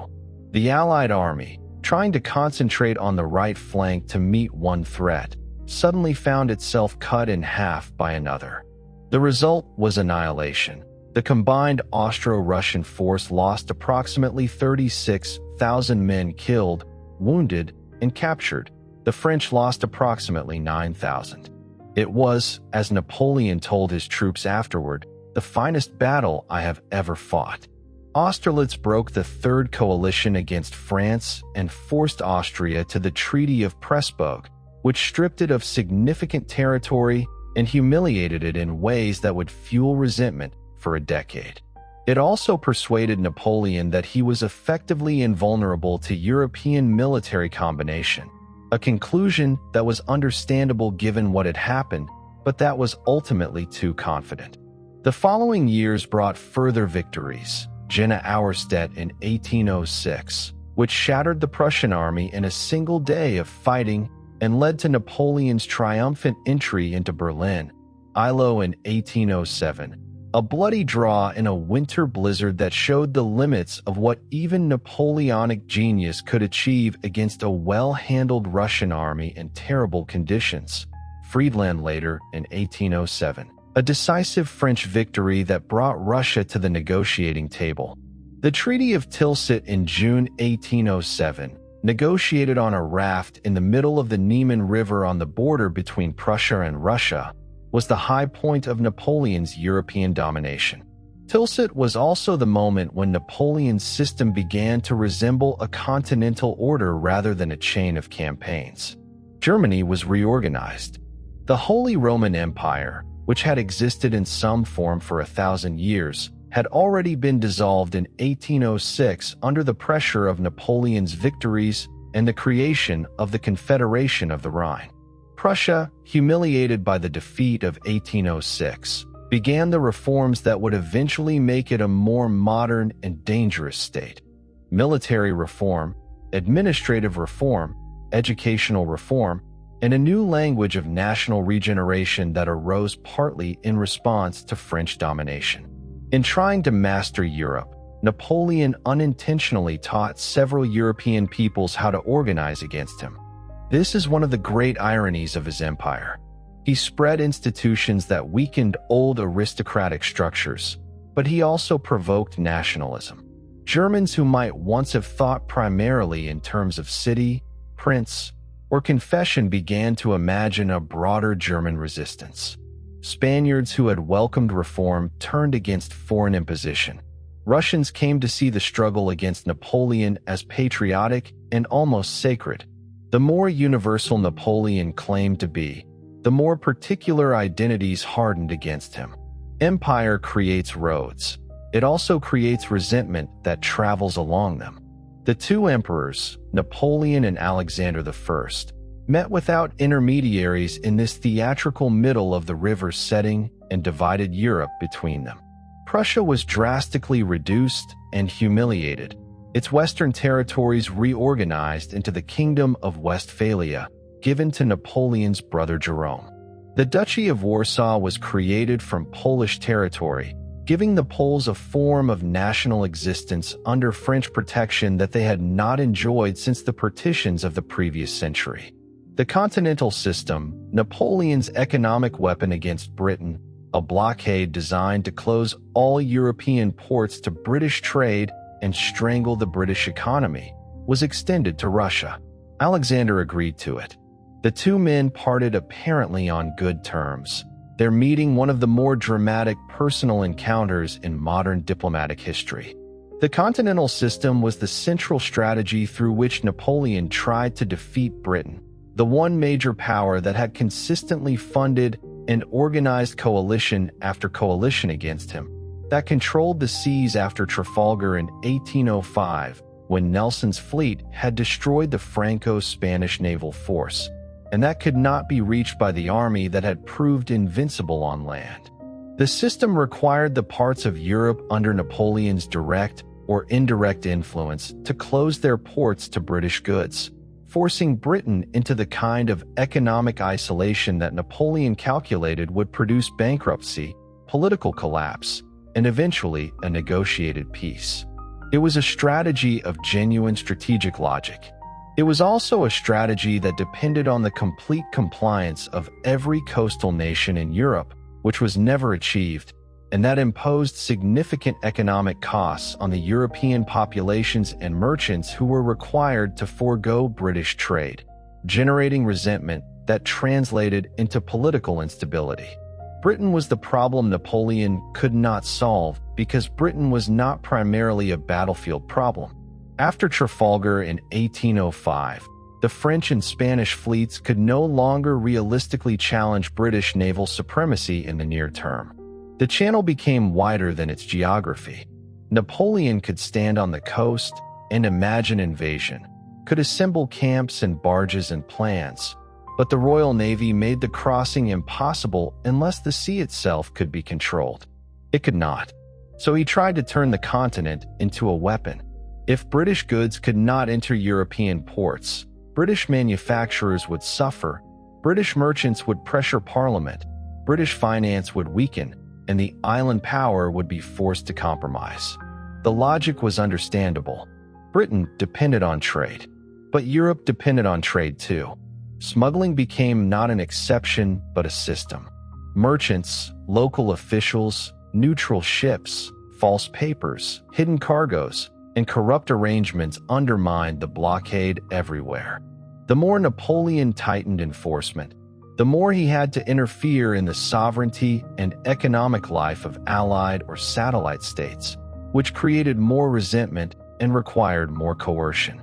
S1: The Allied army, trying to concentrate on the right flank to meet one threat, suddenly found itself cut in half by another. The result was annihilation. The combined Austro-Russian force lost approximately 36,000 men killed, wounded, and captured. The French lost approximately 9,000. It was, as Napoleon told his troops afterward, the finest battle I have ever fought. Austerlitz broke the Third Coalition against France and forced Austria to the Treaty of Pressburg, which stripped it of significant territory and humiliated it in ways that would fuel resentment for a decade. It also persuaded Napoleon that he was effectively invulnerable to European military combination, a conclusion that was understandable given what had happened, but that was ultimately too confident. The following years brought further victories. Jena Auerstedt in 1806, which shattered the Prussian army in a single day of fighting and led to Napoleon's triumphant entry into Berlin. Eylau in 1807, a bloody draw in a winter blizzard that showed the limits of what even Napoleonic genius could achieve against a well-handled Russian army in terrible conditions. Friedland later in 1807, a decisive French victory that brought Russia to the negotiating table. The Treaty of Tilsit in June 1807, negotiated on a raft in the middle of the Niemen River on the border between Prussia and Russia, was the high point of Napoleon's European domination. Tilsit was also the moment when Napoleon's system began to resemble a continental order rather than a chain of campaigns. Germany was reorganized. The Holy Roman Empire, which had existed in some form for 1,000 years, had already been dissolved in 1806 under the pressure of Napoleon's victories and the creation of the Confederation of the Rhine. Prussia, humiliated by the defeat of 1806, began the reforms that would eventually make it a more modern and dangerous state. Military reform, administrative reform, educational reform, and a new language of national regeneration that arose partly in response to French domination. In trying to master Europe, Napoleon unintentionally taught several European peoples how to organize against him. This is one of the great ironies of his empire. He spread institutions that weakened old aristocratic structures, but he also provoked nationalism. Germans who might once have thought primarily in terms of city, prince, or confession began to imagine a broader German resistance. Spaniards who had welcomed reform turned against foreign imposition. Russians came to see the struggle against Napoleon as patriotic and almost sacred. The more universal Napoleon claimed to be, the more particular identities hardened against him. Empire creates roads. It also creates resentment that travels along them. The two emperors, Napoleon and Alexander I, met without intermediaries in this theatrical middle of the river setting and divided Europe between them. Prussia was drastically reduced and humiliated, its western territories reorganized into the Kingdom of Westphalia, given to Napoleon's brother Jerome. The Duchy of Warsaw was created from Polish territory, giving the Poles a form of national existence under French protection that they had not enjoyed since the partitions of the previous century. The Continental System, Napoleon's economic weapon against Britain, a blockade designed to close all European ports to British trade and strangle the British economy, was extended to Russia. Alexander agreed to it. The two men parted apparently on good terms, their meeting one of the more dramatic personal encounters in modern diplomatic history. The Continental System was the central strategy through which Napoleon tried to defeat Britain, the one major power that had consistently funded and organized coalition after coalition against him, that controlled the seas after Trafalgar in 1805, when Nelson's fleet had destroyed the Franco-Spanish naval force, and that could not be reached by the army that had proved invincible on land. The system required the parts of Europe under Napoleon's direct or indirect influence to close their ports to British goods, forcing Britain into the kind of economic isolation that Napoleon calculated would produce bankruptcy, political collapse, and eventually a negotiated peace. It was a strategy of genuine strategic logic. It was also a strategy that depended on the complete compliance of every coastal nation in Europe, which was never achieved, and that imposed significant economic costs on the European populations and merchants who were required to forego British trade, generating resentment that translated into political instability. Britain was the problem Napoleon could not solve because Britain was not primarily a battlefield problem. After Trafalgar in 1805, the French and Spanish fleets could no longer realistically challenge British naval supremacy in the near term. The channel became wider than its geography. Napoleon could stand on the coast and imagine invasion, could assemble camps and barges and plans, but the Royal Navy made the crossing impossible unless the sea itself could be controlled. It could not. So he tried to turn the continent into a weapon. If British goods could not enter European ports, British manufacturers would suffer, British merchants would pressure Parliament, British finance would weaken, and the island power would be forced to compromise. The logic was understandable. Britain depended on trade, but Europe depended on trade too. Smuggling became not an exception, but a system. Merchants, local officials, neutral ships, false papers, hidden cargoes, and corrupt arrangements undermined the blockade everywhere. The more Napoleon tightened enforcement, the more he had to interfere in the sovereignty and economic life of allied or satellite states, which created more resentment and required more coercion.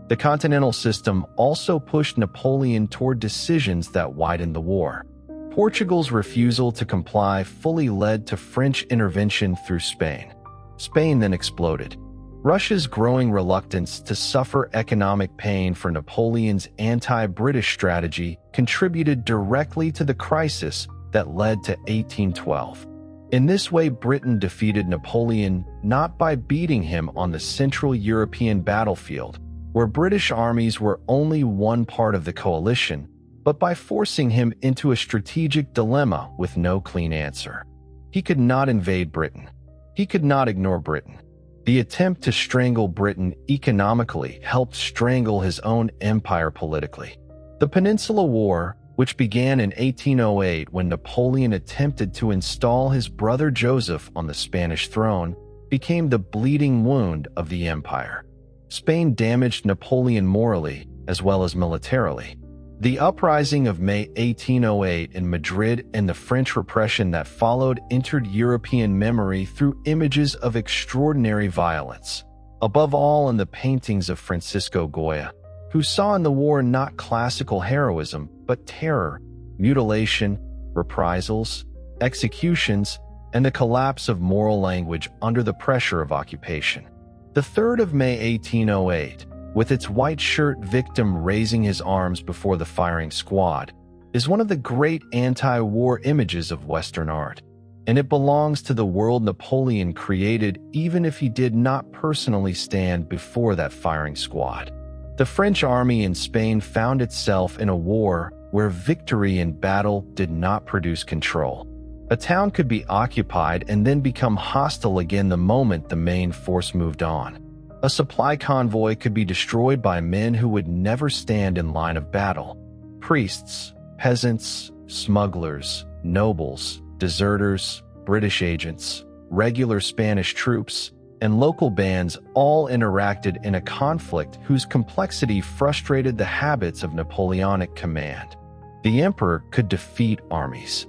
S1: The Continental System also pushed Napoleon toward decisions that widened the war. Portugal's refusal to comply fully led to French intervention through Spain. Spain then exploded. Russia's growing reluctance to suffer economic pain for Napoleon's anti-British strategy contributed directly to the crisis that led to 1812. In this way, Britain defeated Napoleon not by beating him on the Central European battlefield, where British armies were only one part of the coalition, but by forcing him into a strategic dilemma with no clean answer. He could not invade Britain. He could not ignore Britain. The attempt to strangle Britain economically helped strangle his own empire politically. The Peninsula War, which began in 1808 when Napoleon attempted to install his brother Joseph on the Spanish throne, became the bleeding wound of the empire. Spain damaged Napoleon morally as well as militarily. The uprising of May 1808 in Madrid and the French repression that followed entered European memory through images of extraordinary violence, above all in the paintings of Francisco Goya, who saw in the war not classical heroism, but terror, mutilation, reprisals, executions, and the collapse of moral language under the pressure of occupation. The 3rd of May 1808, with its white shirt victim raising his arms before the firing squad, is one of the great anti-war images of Western art, and it belongs to the world Napoleon created even if he did not personally stand before that firing squad. The French army in Spain found itself in a war where victory in battle did not produce control. A town could be occupied and then become hostile again the moment the main force moved on. A supply convoy could be destroyed by men who would never stand in line of battle. Priests, peasants, smugglers, nobles, deserters, British agents, regular Spanish troops, and local bands all interacted in a conflict whose complexity frustrated the habits of Napoleonic command. The emperor could defeat armies.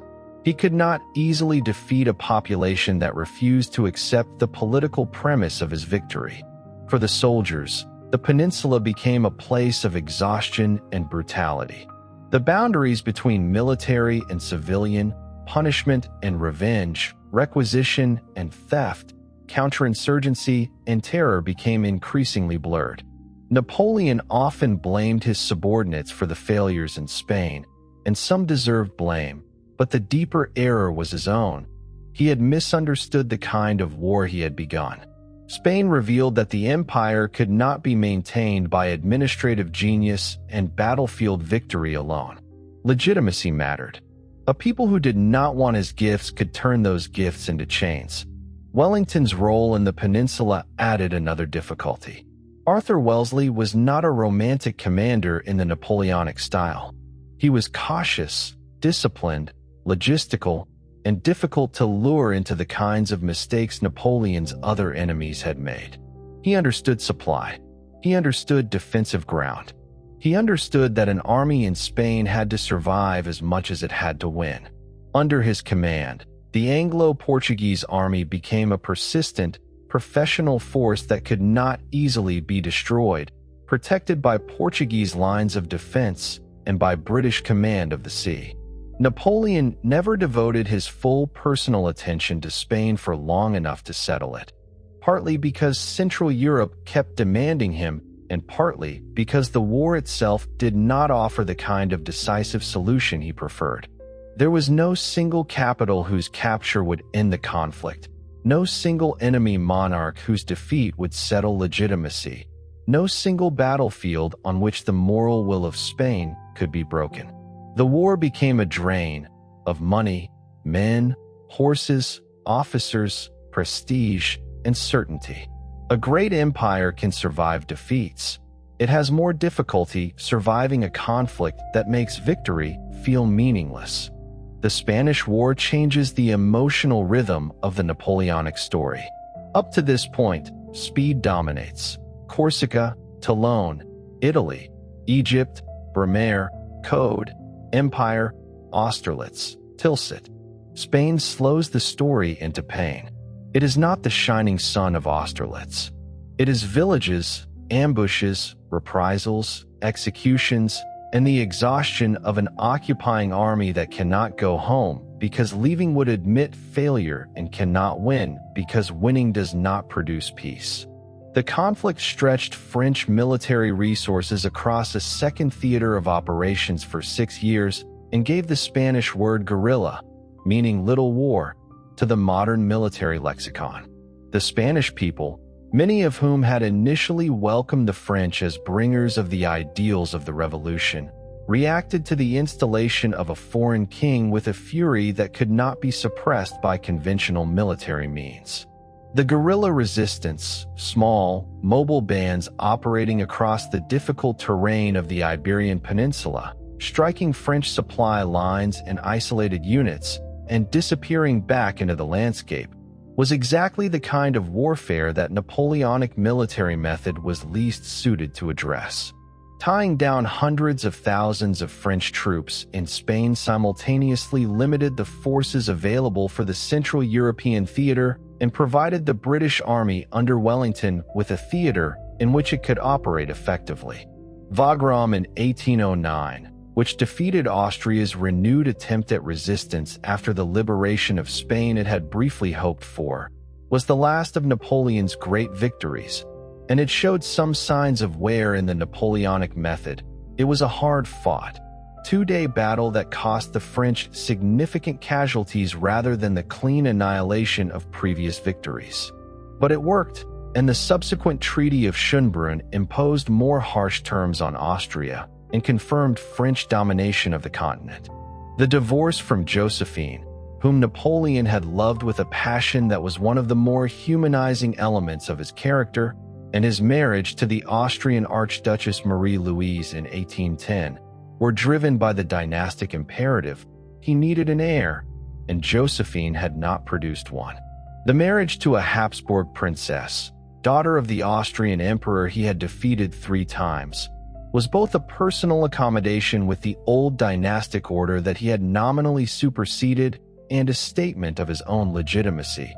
S1: He could not easily defeat a population that refused to accept the political premise of his victory. For the soldiers, the peninsula became a place of exhaustion and brutality. The boundaries between military and civilian, punishment and revenge, requisition and theft, counterinsurgency and terror became increasingly blurred. Napoleon often blamed his subordinates for the failures in Spain, and some deserved blame, but the deeper error was his own. He had misunderstood the kind of war he had begun. Spain revealed that the empire could not be maintained by administrative genius and battlefield victory alone. Legitimacy mattered. A people who did not want his gifts could turn those gifts into chains. Wellington's role in the peninsula added another difficulty. Arthur Wellesley was not a romantic commander in the Napoleonic style. He was cautious, disciplined, logistical, and difficult to lure into the kinds of mistakes Napoleon's other enemies had made. He understood supply. He understood defensive ground. He understood that an army in Spain had to survive as much as it had to win. Under his command, the Anglo-Portuguese army became a persistent, professional force that could not easily be destroyed, protected by Portuguese lines of defense and by British command of the sea. Napoleon never devoted his full personal attention to Spain for long enough to settle it, partly because Central Europe kept demanding him, and partly because the war itself did not offer the kind of decisive solution he preferred. There was no single capital whose capture would end the conflict, no single enemy monarch whose defeat would settle legitimacy, no single battlefield on which the moral will of Spain could be broken. The war became a drain of money, men, horses, officers, prestige, and certainty. A great empire can survive defeats. It has more difficulty surviving a conflict that makes victory feel meaningless. The Spanish War changes the emotional rhythm of the Napoleonic story. Up to this point, speed dominates. Corsica, Toulon, Italy, Egypt, Brumaire, Code, Empire, Austerlitz, Tilsit. Spain slows the story into pain. It is not the shining sun of Austerlitz. It is villages, ambushes, reprisals, executions, and the exhaustion of an occupying army that cannot go home because leaving would admit failure and cannot win because winning does not produce peace. The conflict stretched French military resources across a second theater of operations for 6 years and gave the Spanish word guerrilla, meaning little war, to the modern military lexicon. The Spanish people, many of whom had initially welcomed the French as bringers of the ideals of the revolution, reacted to the installation of a foreign king with a fury that could not be suppressed by conventional military means. The guerrilla resistance, small, mobile bands operating across the difficult terrain of the Iberian Peninsula, striking French supply lines and isolated units, and disappearing back into the landscape, was exactly the kind of warfare that Napoleonic military method was least suited to address. Tying down hundreds of thousands of French troops in Spain simultaneously limited the forces available for the Central European theater and provided the British Army under Wellington with a theater in which it could operate effectively. Wagram in 1809, which defeated Austria's renewed attempt at resistance after the liberation of Spain it had briefly hoped for, was the last of Napoleon's great victories, and it showed some signs of wear in the Napoleonic method. It was a hard-fought, 2-day battle that cost the French significant casualties rather than the clean annihilation of previous victories. But it worked, and the subsequent Treaty of Schönbrunn imposed more harsh terms on Austria and confirmed French domination of the continent. The divorce from Josephine, whom Napoleon had loved with a passion that was one of the more humanizing elements of his character, and his marriage to the Austrian Archduchess Marie-Louise in 1810, were driven by the dynastic imperative. He needed an heir, and Josephine had not produced one. The marriage to a Habsburg princess, daughter of the Austrian emperor he had defeated 3 times, was both a personal accommodation with the old dynastic order that he had nominally superseded and a statement of his own legitimacy.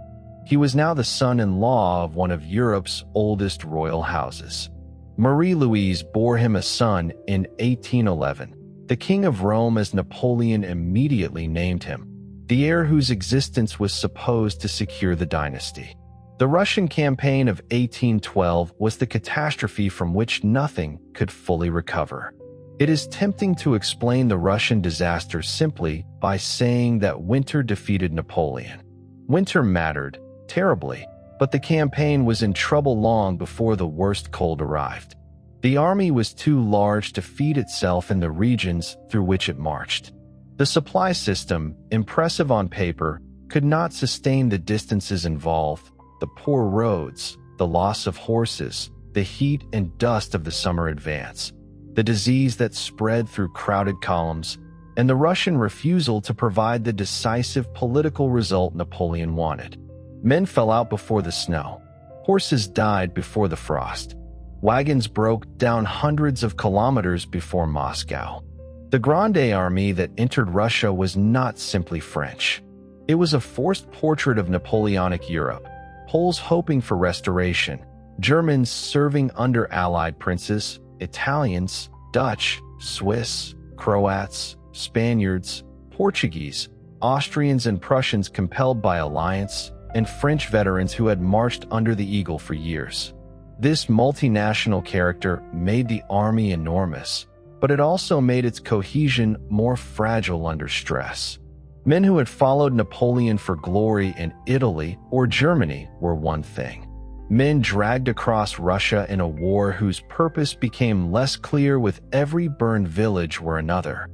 S1: He was now the son-in-law of one of Europe's oldest royal houses. Marie-Louise bore him a son in 1811. The King of Rome, as Napoleon immediately named him, the heir whose existence was supposed to secure the dynasty. The Russian campaign of 1812 was the catastrophe from which nothing could fully recover. It is tempting to explain the Russian disaster simply by saying that winter defeated Napoleon. Winter mattered terribly, but the campaign was in trouble long before the worst cold arrived. The army was too large to feed itself in the regions through which it marched. The supply system, impressive on paper, could not sustain the distances involved, the poor roads, the loss of horses, the heat and dust of the summer advance, the disease that spread through crowded columns, and the Russian refusal to provide the decisive political result Napoleon wanted. Men fell out before the snow. Horses died before the frost. Wagons broke down hundreds of kilometers before Moscow. The Grande Army that entered Russia was not simply French. It was a forced portrait of Napoleonic Europe. Poles hoping for restoration, Germans serving under Allied princes, Italians, Dutch, Swiss, Croats, Spaniards, Portuguese, Austrians and Prussians compelled by alliance, and French veterans who had marched under the eagle for years. This multinational character made the army enormous, but it also made its cohesion more fragile under stress. Men who had followed Napoleon for glory in Italy or Germany were one thing. Men dragged across Russia in a war whose purpose became less clear with every burned village were another.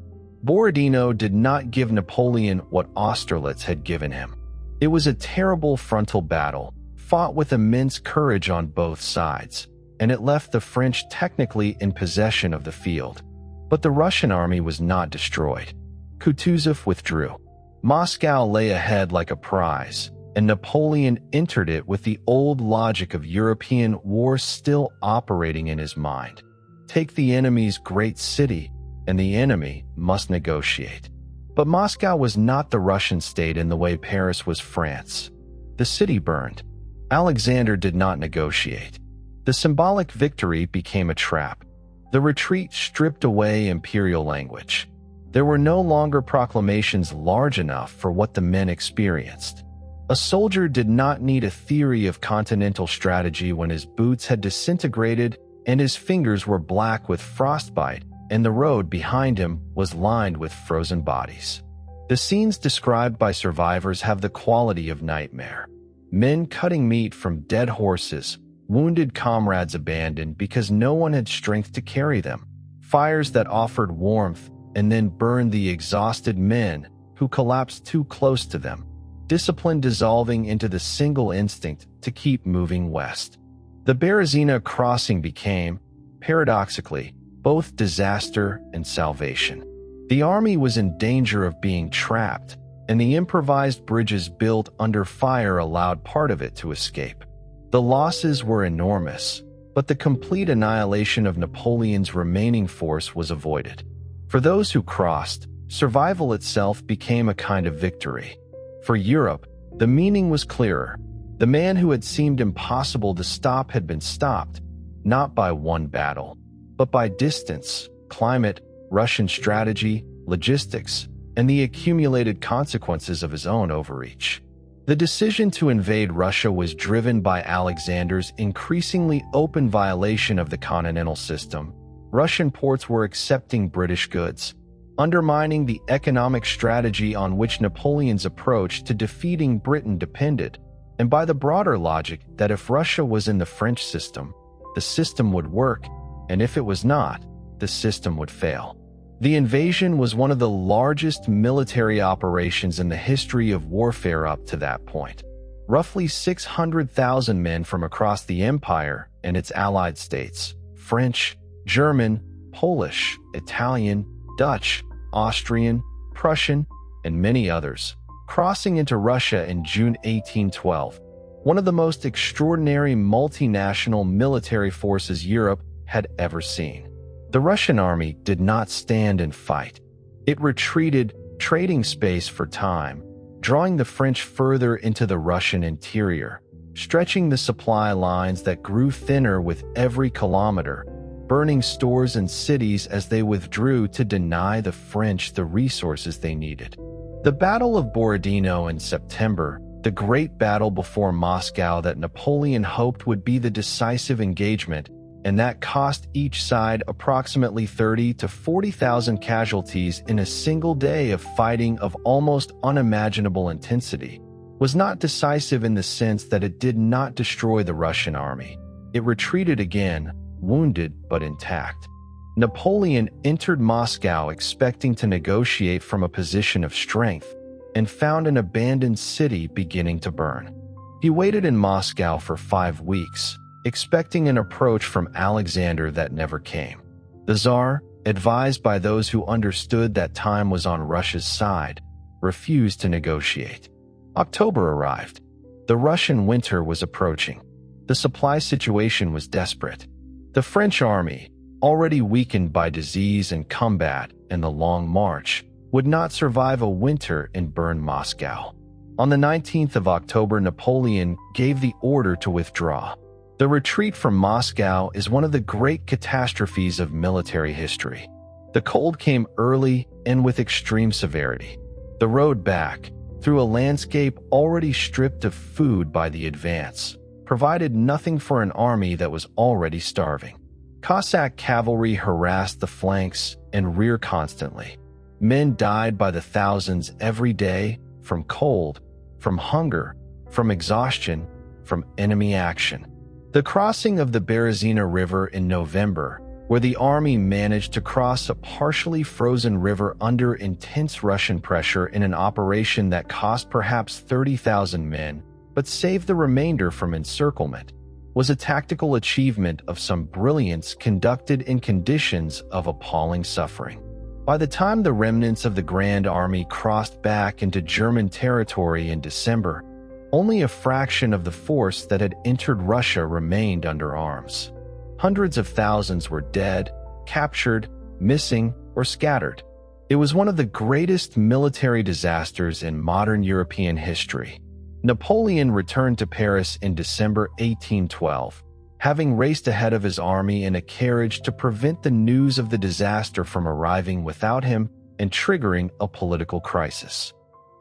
S1: Borodino did not give Napoleon what Austerlitz had given him. It was a terrible frontal battle, fought with immense courage on both sides, and it left the French technically in possession of the field. But the Russian army was not destroyed. Kutuzov withdrew. Moscow lay ahead like a prize, and Napoleon entered it with the old logic of European war still operating in his mind. Take the enemy's great city, and the enemy must negotiate. But Moscow was not the Russian state in the way Paris was France. The city burned. Alexander did not negotiate. The symbolic victory became a trap. The retreat stripped away imperial language. There were no longer proclamations large enough for what the men experienced. A soldier did not need a theory of continental strategy when his boots had disintegrated and his fingers were black with frostbite, and the road behind him was lined with frozen bodies. The scenes described by survivors have the quality of nightmare. Men cutting meat from dead horses, wounded comrades abandoned because no one had strength to carry them, fires that offered warmth and then burned the exhausted men who collapsed too close to them, discipline dissolving into the single instinct to keep moving west. The Berezina crossing became, paradoxically, both disaster and salvation. The army was in danger of being trapped, and the improvised bridges built under fire allowed part of it to escape. The losses were enormous, but the complete annihilation of Napoleon's remaining force was avoided. For those who crossed, survival itself became a kind of victory. For Europe, the meaning was clearer. The man who had seemed impossible to stop had been stopped, not by one battle, but by distance, climate, Russian strategy, logistics, and the accumulated consequences of his own overreach. The decision to invade Russia was driven by Alexander's increasingly open violation of the Continental System. Russian ports were accepting British goods, undermining the economic strategy on which Napoleon's approach to defeating Britain depended, and by the broader logic that if Russia was in the French system, the system would work, and if it was not, the system would fail. The invasion was one of the largest military operations in the history of warfare up to that point. Roughly 600,000 men from across the empire and its allied states, French, German, Polish, Italian, Dutch, Austrian, Prussian, and many others, crossing into Russia in June 1812, one of the most extraordinary multinational military forces Europe had ever seen. The Russian army did not stand and fight. It retreated, trading space for time, drawing the French further into the Russian interior, stretching the supply lines that grew thinner with every kilometer, burning stores and cities as they withdrew to deny the French the resources they needed. The Battle of Borodino in September, the great battle before Moscow that Napoleon hoped would be the decisive engagement, and that cost each side approximately 30,000 to 40,000 casualties in a single day of fighting of almost unimaginable intensity, was not decisive in the sense that it did not destroy the Russian army. It retreated again, wounded but intact. Napoleon entered Moscow expecting to negotiate from a position of strength and found an abandoned city beginning to burn. He waited in Moscow for 5 weeks, expecting an approach from Alexander that never came. The Tsar, advised by those who understood that time was on Russia's side, refused to negotiate. October arrived. The Russian winter was approaching. The supply situation was desperate. The French army, already weakened by disease and combat and the long march, would not survive a winter and burn Moscow. On the 19th of October, Napoleon gave the order to withdraw. The retreat from Moscow is one of the great catastrophes of military history. The cold came early and with extreme severity. The road back, through a landscape already stripped of food by the advance, provided nothing for an army that was already starving. Cossack cavalry harassed the flanks and rear constantly. Men died by the thousands every day from cold, from hunger, from exhaustion, from enemy action. The crossing of the Berezina River in November, where the army managed to cross a partially frozen river under intense Russian pressure in an operation that cost perhaps 30,000 men, but saved the remainder from encirclement, was a tactical achievement of some brilliance conducted in conditions of appalling suffering. By the time the remnants of the Grand Army crossed back into German territory in December, only a fraction of the force that had entered Russia remained under arms. Hundreds of thousands were dead, captured, missing, or scattered. It was one of the greatest military disasters in modern European history. Napoleon returned to Paris in December 1812, having raced ahead of his army in a carriage to prevent the news of the disaster from arriving without him and triggering a political crisis.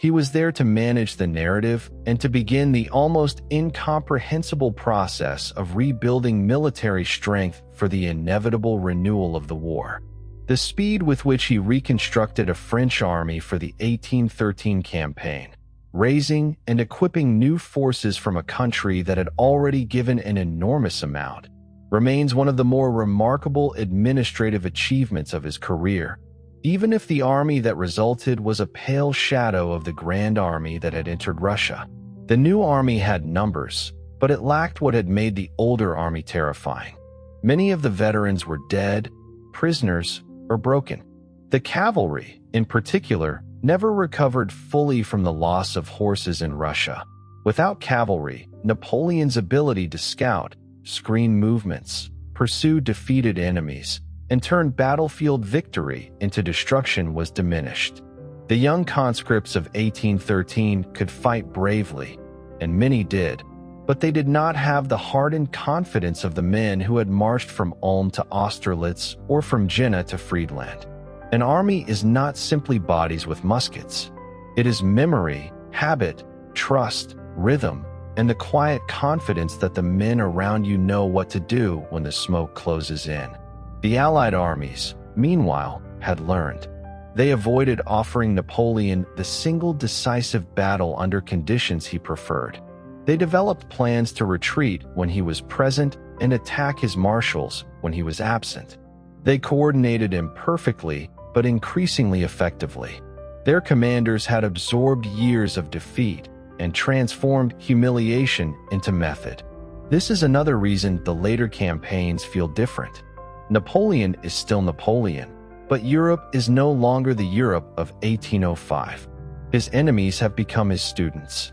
S1: He was there to manage the narrative and to begin the almost incomprehensible process of rebuilding military strength for the inevitable renewal of the war. The speed with which he reconstructed a French army for the 1813 campaign, raising and equipping new forces from a country that had already given an enormous amount, remains one of the more remarkable administrative achievements of his career, even if the army that resulted was a pale shadow of the Grand Army that had entered Russia. The new army had numbers, but it lacked what had made the older army terrifying. Many of the veterans were dead, prisoners, or broken. The cavalry, in particular, never recovered fully from the loss of horses in Russia. Without cavalry, Napoleon's ability to scout, screen movements, pursue defeated enemies, and turn battlefield victory into destruction was diminished. The young conscripts of 1813 could fight bravely, and many did, but they did not have the hardened confidence of the men who had marched from Ulm to Austerlitz or from Jena to Friedland. An army is not simply bodies with muskets. It is memory, habit, trust, rhythm, and the quiet confidence that the men around you know what to do when the smoke closes in. The Allied armies, meanwhile, had learned. They avoided offering Napoleon the single decisive battle under conditions he preferred. They developed plans to retreat when he was present and attack his marshals when he was absent. They coordinated imperfectly, but increasingly effectively. Their commanders had absorbed years of defeat and transformed humiliation into method. This is another reason the later campaigns feel different. Napoleon is still Napoleon, but Europe is no longer the Europe of 1805. His enemies have become his students.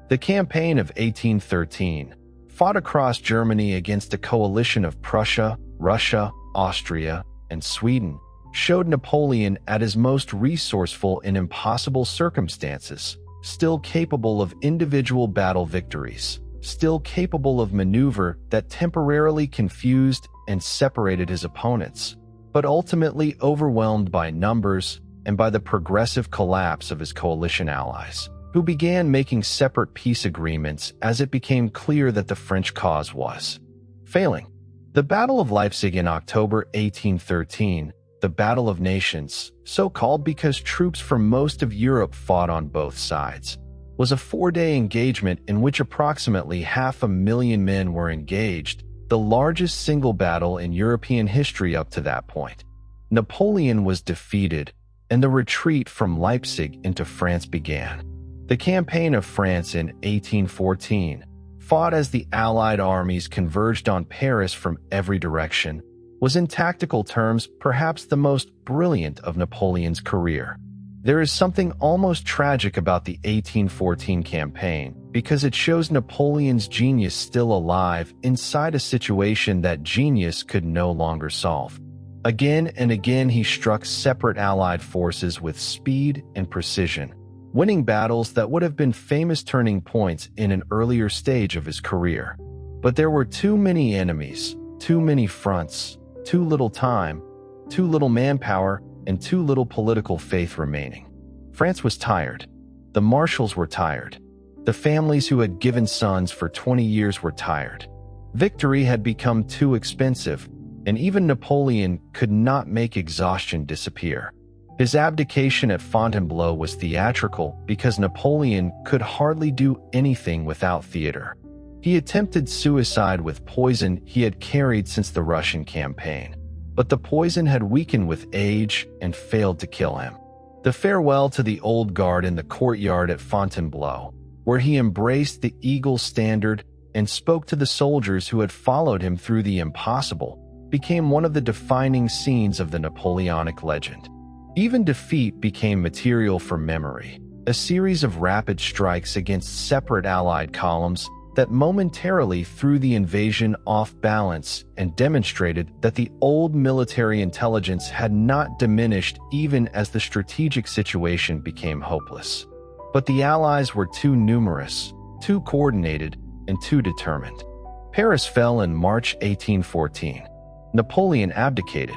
S1: The campaign of 1813, fought across Germany against a coalition of Prussia, Russia, Austria, and Sweden, showed Napoleon at his most resourceful in impossible circumstances, still capable of individual battle victories, still capable of maneuver that temporarily confused and separated his opponents, but ultimately overwhelmed by numbers and by the progressive collapse of his coalition allies, who began making separate peace agreements as it became clear that the French cause was failing. The Battle of Leipzig in October 1813, the Battle of Nations, so called because troops from most of Europe fought on both sides, was a 4-day engagement in which approximately 500,000 men were engaged, the largest single battle in European history up to that point. Napoleon was defeated, and the retreat from Leipzig into France began. The campaign of France in 1814, fought as the Allied armies converged on Paris from every direction, was in tactical terms perhaps the most brilliant of Napoleon's career. There is something almost tragic about the 1814 campaign because it shows Napoleon's genius still alive inside a situation that genius could no longer solve. Again and again he struck separate Allied forces with speed and precision, winning battles that would have been famous turning points in an earlier stage of his career. But there were too many enemies, too many fronts, too little time, too little manpower, and too little political faith remaining. France was tired. The marshals were tired. The families who had given sons for 20 years were tired. Victory had become too expensive, and even Napoleon could not make exhaustion disappear. His abdication at Fontainebleau was theatrical because Napoleon could hardly do anything without theater. He attempted suicide with poison he had carried since the Russian campaign, but the poison had weakened with age and failed to kill him. The farewell to the old guard in the courtyard at Fontainebleau, where he embraced the eagle standard and spoke to the soldiers who had followed him through the impossible, became one of the defining scenes of the Napoleonic legend. Even defeat became material for memory, a series of rapid strikes against separate Allied columns that momentarily threw the invasion off balance and demonstrated that the old military intelligence had not diminished even as the strategic situation became hopeless. But the Allies were too numerous, too coordinated, and too determined. Paris fell in March 1814. Napoleon abdicated.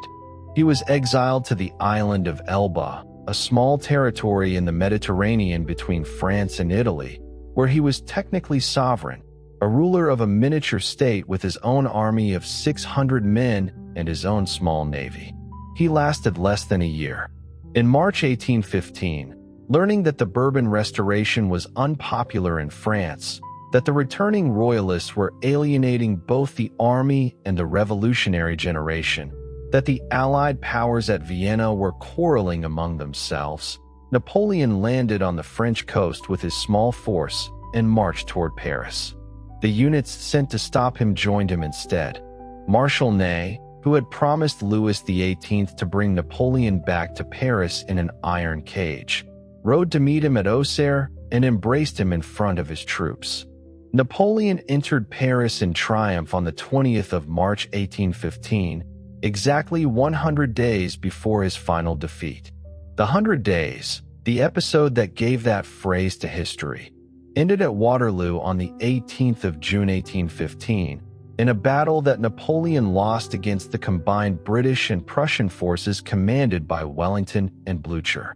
S1: He was exiled to the island of Elba, a small territory in the Mediterranean between France and Italy, where he was technically sovereign, a ruler of a miniature state with his own army of 600 men and his own small navy. He lasted less than a year. In March 1815, learning that the Bourbon Restoration was unpopular in France, that the returning royalists were alienating both the army and the revolutionary generation, that the Allied powers at Vienna were quarreling among themselves, Napoleon landed on the French coast with his small force and marched toward Paris. The units sent to stop him joined him instead. Marshal Ney, who had promised Louis XVIII to bring Napoleon back to Paris in an iron cage, rode to meet him at Auxerre and embraced him in front of his troops. Napoleon entered Paris in triumph on the 20th of March 1815, exactly 100 days before his final defeat. The 100 days, the episode that gave that phrase to history, ended at Waterloo on the 18th of June 1815, in a battle that Napoleon lost against the combined British and Prussian forces commanded by Wellington and Blücher.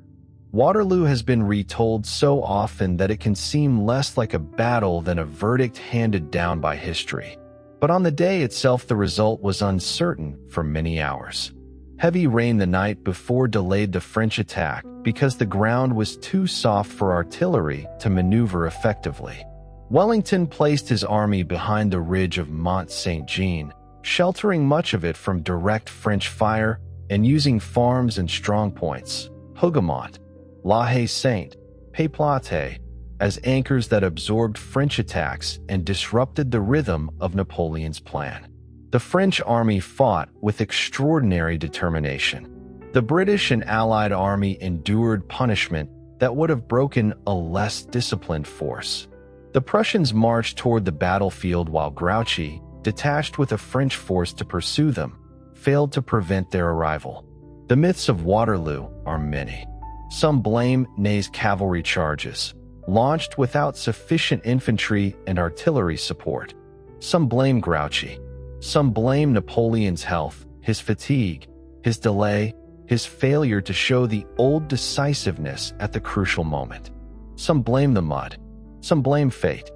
S1: Waterloo has been retold so often that it can seem less like a battle than a verdict handed down by history. But on the day itself, the result was uncertain for many hours. Heavy rain the night before delayed the French attack because the ground was too soft for artillery to maneuver effectively. Wellington placed his army behind the ridge of Mont Saint-Jean, sheltering much of it from direct French fire and using farms and strongpoints, Hougoumont, La Haye-Saint, Pays-Plate, as anchors that absorbed French attacks and disrupted the rhythm of Napoleon's plan. The French army fought with extraordinary determination. The British and Allied army endured punishment that would have broken a less disciplined force. The Prussians marched toward the battlefield while Grouchy, detached with a French force to pursue them, failed to prevent their arrival. The myths of Waterloo are many. Some blame Ney's cavalry charges. launched without sufficient infantry and artillery support. Some blame Grouchy. Some blame Napoleon's health, his fatigue, his delay, his failure to show the old decisiveness at the crucial moment. Some blame the mud. Some blame fate.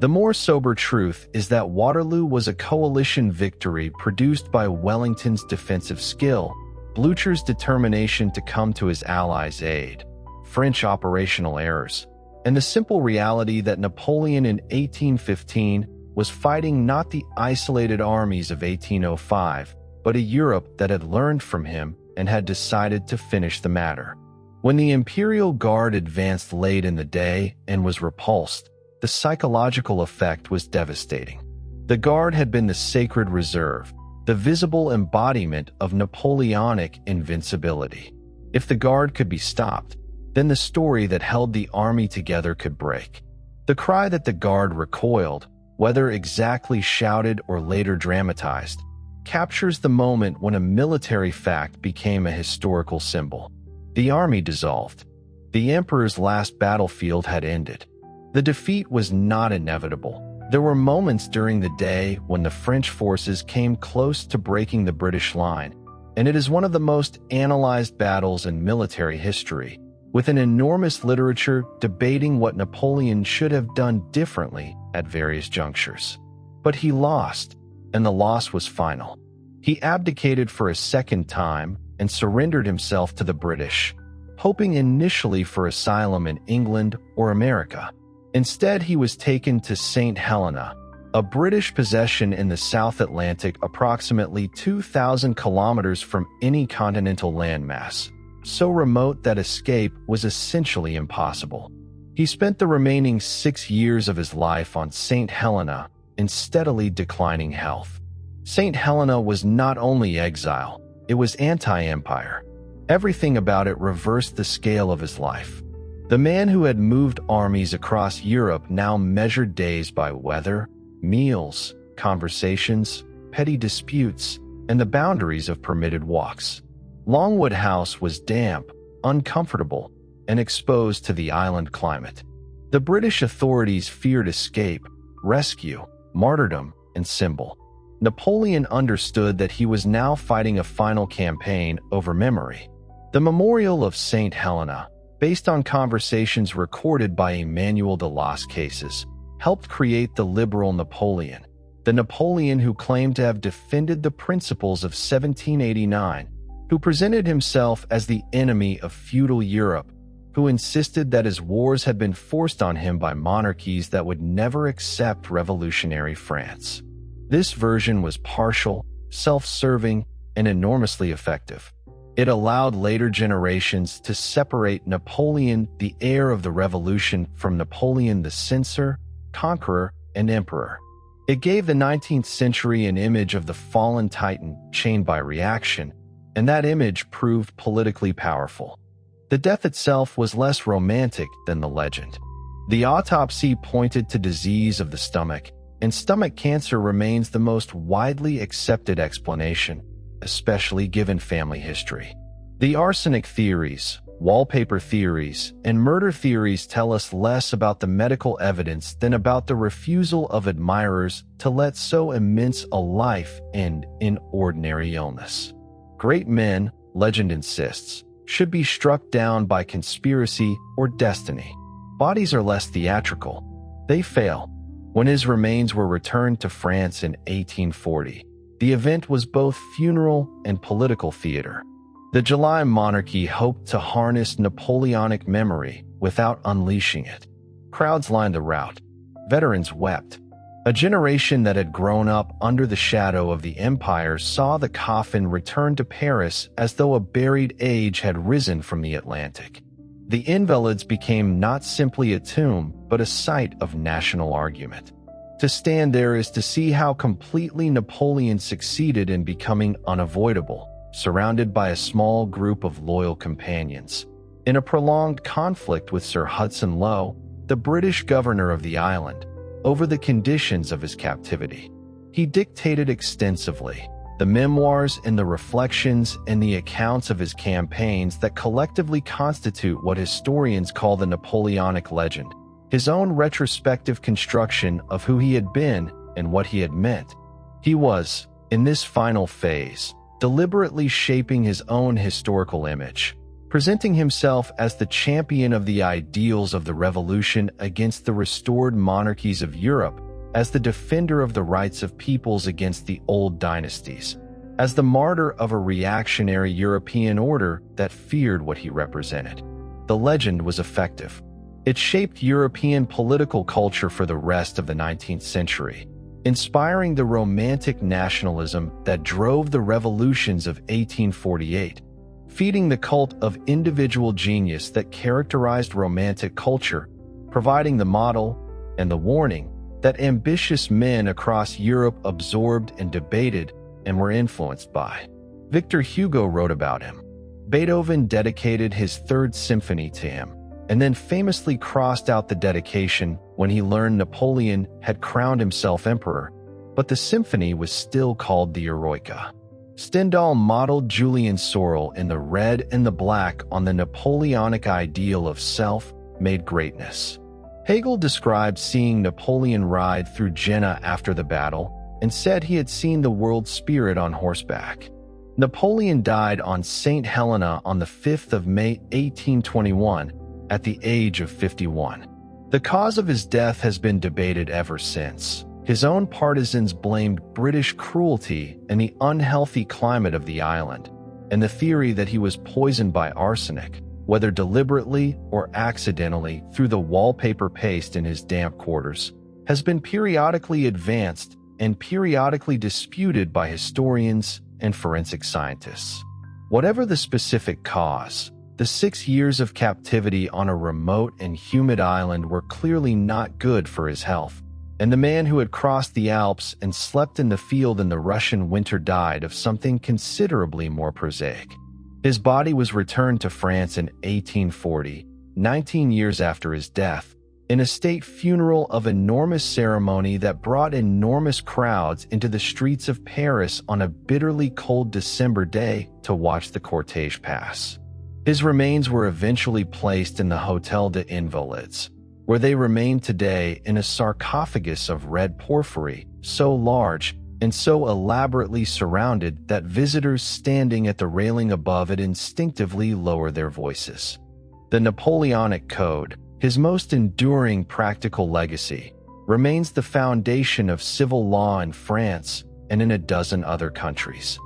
S1: The more sober truth is that Waterloo was a coalition victory produced by Wellington's defensive skill, Blücher's determination to come to his allies' aid, French operational errors, and the simple reality that Napoleon in 1815 was fighting not the isolated armies of 1805, but a Europe that had learned from him and had decided to finish the matter. When the Imperial Guard advanced late in the day and was repulsed, the psychological effect was devastating. The Guard had been the sacred reserve, the visible embodiment of Napoleonic invincibility. If the Guard could be stopped, then the story that held the army together could break. The cry that the Guard recoiled, whether exactly shouted or later dramatized, captures the moment when a military fact became a historical symbol. The army dissolved. The emperor's last battlefield had ended. The defeat was not inevitable. There were moments during the day when the French forces came close to breaking the British line, and it is one of the most analyzed battles in military history, with an enormous literature debating what Napoleon should have done differently at various junctures. But he lost, and the loss was final. He abdicated for a second time and surrendered himself to the British, hoping initially for asylum in England or America. Instead, he was taken to Saint Helena, a British possession in the South Atlantic approximately 2,000 kilometers from any continental landmass, so remote that escape was essentially impossible. He spent the remaining 6 years of his life on Saint Helena in steadily declining health. Saint Helena was not only exile, it was anti-empire. Everything about it reversed the scale of his life. The man who had moved armies across Europe now measured days by weather, meals, conversations, petty disputes, and the boundaries of permitted walks. Longwood House was damp, uncomfortable, and exposed to the island climate. The British authorities feared escape, rescue, martyrdom, and symbol. Napoleon understood that he was now fighting a final campaign over memory. The Memorial of Saint Helena, based on conversations recorded by Emmanuel de Las Casas, helped create the liberal Napoleon, the Napoleon who claimed to have defended the principles of 1789, who presented himself as the enemy of feudal Europe, who insisted that his wars had been forced on him by monarchies that would never accept revolutionary France. This version was partial, self-serving, and enormously effective. It allowed later generations to separate Napoleon, the heir of the revolution, from Napoleon the censor, conqueror, and emperor. It gave the 19th century an image of the fallen titan chained by reaction, and that image proved politically powerful. The death itself was less romantic than the legend. The autopsy pointed to disease of the stomach, and stomach cancer remains the most widely accepted explanation, especially given family history. The arsenic theories, wallpaper theories, and murder theories tell us less about the medical evidence than about the refusal of admirers to let so immense a life end in ordinary illness. Great men, legend insists, should be struck down by conspiracy or destiny. Bodies are less theatrical. They fail. When his remains were returned to France in 1840, the event was both funeral and political theater. The July monarchy hoped to harness Napoleonic memory without unleashing it. Crowds lined the route. Veterans wept. A generation that had grown up under the shadow of the empire saw the coffin return to Paris as though a buried age had risen from the Atlantic. The Invalides became not simply a tomb, but a site of national argument. To stand there is to see how completely Napoleon succeeded in becoming unavoidable, surrounded by a small group of loyal companions. In a prolonged conflict with Sir Hudson Lowe, the British governor of the island, over the conditions of his captivity. He dictated extensively. The memoirs and the reflections and the accounts of his campaigns that collectively constitute what historians call the Napoleonic legend. his own retrospective construction of who he had been and what he had meant. He was, in this final phase, deliberately shaping his own historical image, presenting himself as the champion of the ideals of the revolution against the restored monarchies of Europe, as the defender of the rights of peoples against the old dynasties, as the martyr of a reactionary European order that feared what he represented. The legend was effective. It shaped European political culture for the rest of the 19th century, inspiring the romantic nationalism that drove the revolutions of 1848, feeding the cult of individual genius that characterized Romantic culture, providing the model and the warning that ambitious men across Europe absorbed and debated and were influenced by. Victor Hugo wrote about him. Beethoven dedicated his Third Symphony to him, and then famously crossed out the dedication when he learned Napoleon had crowned himself emperor, but the symphony was still called the Eroica. Stendhal modeled Julian Sorel in the red and the black on the Napoleonic ideal of self-made greatness. Hegel described seeing Napoleon ride through Jena after the battle and said he had seen the world spirit on horseback. Napoleon died on Saint Helena on the 5th of May 1821 at the age of 51. The cause of his death has been debated ever since. His own partisans blamed British cruelty and the unhealthy climate of the island, and the theory that he was poisoned by arsenic, whether deliberately or accidentally through the wallpaper paste in his damp quarters, has been periodically advanced and periodically disputed by historians and forensic scientists. Whatever the specific cause, the 6 years of captivity on a remote and humid island were clearly not good for his health, and the man who had crossed the Alps and slept in the field in the Russian winter died of something considerably more prosaic. His body was returned to France in 1840, 19 years after his death, in a state funeral of enormous ceremony that brought enormous crowds into the streets of Paris on a bitterly cold December day to watch the cortege pass. His remains were eventually placed in the Hôtel des Invalides, where they remain today in a sarcophagus of red porphyry, so large and so elaborately surrounded that visitors standing at the railing above it instinctively lower their voices. The Napoleonic Code, his most enduring practical legacy, remains the foundation of civil law in France and in a dozen other countries.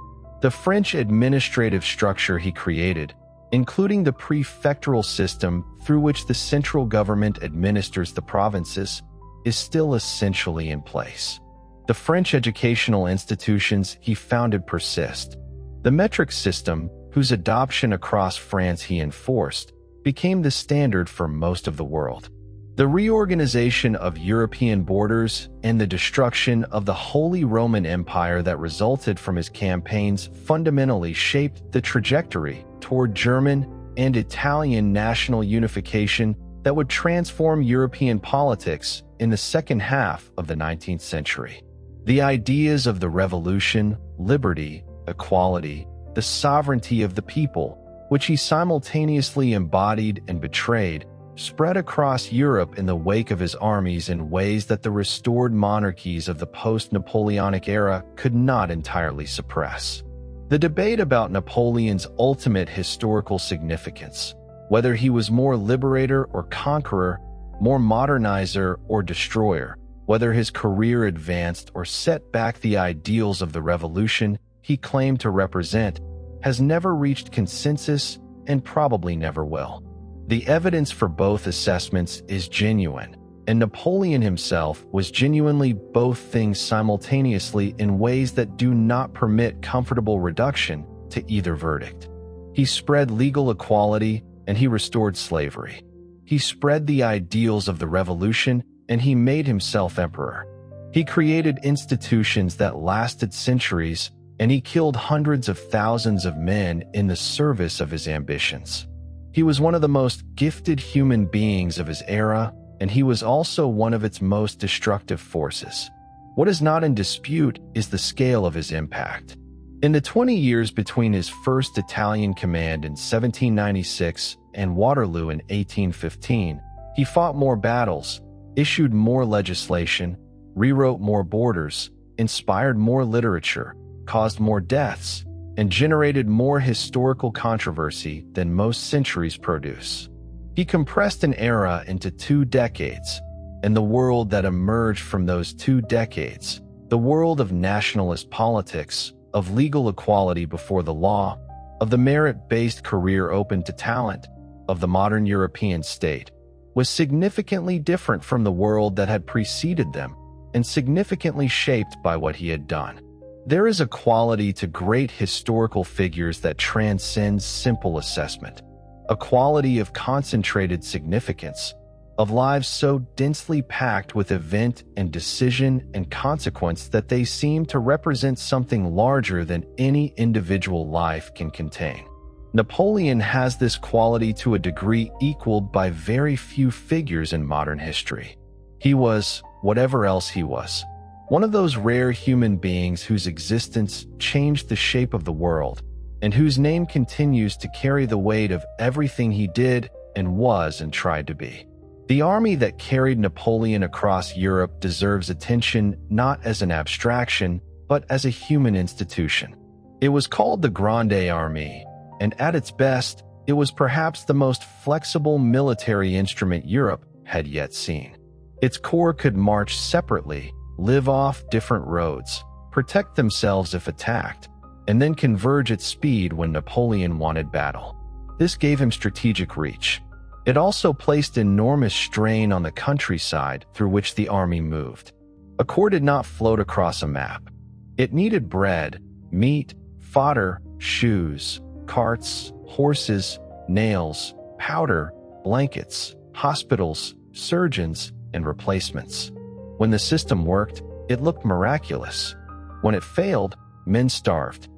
S1: The French administrative structure he created, including the prefectural system through which the central government administers the provinces, is still essentially in place. The French educational institutions he founded persist. The metric system, whose adoption across France he enforced, became the standard for most of the world. The reorganization of European borders and the destruction of the Holy Roman Empire that resulted from his campaigns fundamentally shaped the trajectory toward German and Italian national unification that would transform European politics in the second half of the 19th century. The ideas of the revolution, liberty, equality, the sovereignty of the people, which he simultaneously embodied and betrayed, spread across Europe in the wake of his armies in ways that the restored monarchies of the post-Napoleonic era could not entirely suppress. The debate about Napoleon's ultimate historical significance, whether he was more liberator or conqueror, more modernizer or destroyer, whether his career advanced or set back the ideals of the revolution he claimed to represent, has never reached consensus and probably never will. The evidence for both assessments is genuine, and Napoleon himself was genuinely both things simultaneously in ways that do not permit comfortable reduction to either verdict. He spread legal equality and he restored slavery. He spread the ideals of the revolution and he made himself emperor. He created institutions that lasted centuries, and he killed hundreds of thousands of men in the service of his ambitions. He was one of the most gifted human beings of his era, and he was also one of its most destructive forces. What is not in dispute is the scale of his impact. In the 20 years between his first Italian command in 1796 and Waterloo in 1815, He fought more battles, issued more legislation, rewrote more borders, inspired more literature, caused more deaths, and generated more historical controversy than most centuries produce. He compressed an era into 2 decades, and the world that emerged from those 2 decades, the world of nationalist politics, of legal equality before the law, of the merit-based career open to talent, of the modern European state, was significantly different from the world that had preceded them, and significantly shaped by what he had done. There is a quality to great historical figures that transcends simple assessment, a quality of concentrated significance, of lives so densely packed with event and decision and consequence that they seem to represent something larger than any individual life can contain. Napoleon has this quality to a degree equaled by very few figures in modern history. He was, whatever else he was, one of those rare human beings whose existence changed the shape of the world, and whose name continues to carry the weight of everything he did and was and tried to be. The army that carried Napoleon across Europe deserves attention not as an abstraction, but as a human institution. It was called the Grande Armée, and at its best, it was perhaps the most flexible military instrument Europe had yet seen. Its corps could march separately, live off different roads, protect themselves if attacked, and then converge at speed when Napoleon wanted battle. This gave him strategic reach. It also placed enormous strain on the countryside through which the army moved. A corps did not float across a map. It needed bread, meat, fodder, shoes, carts, horses, nails, powder, blankets, hospitals, surgeons, and replacements. When the system worked, it looked miraculous. When it failed, men starved.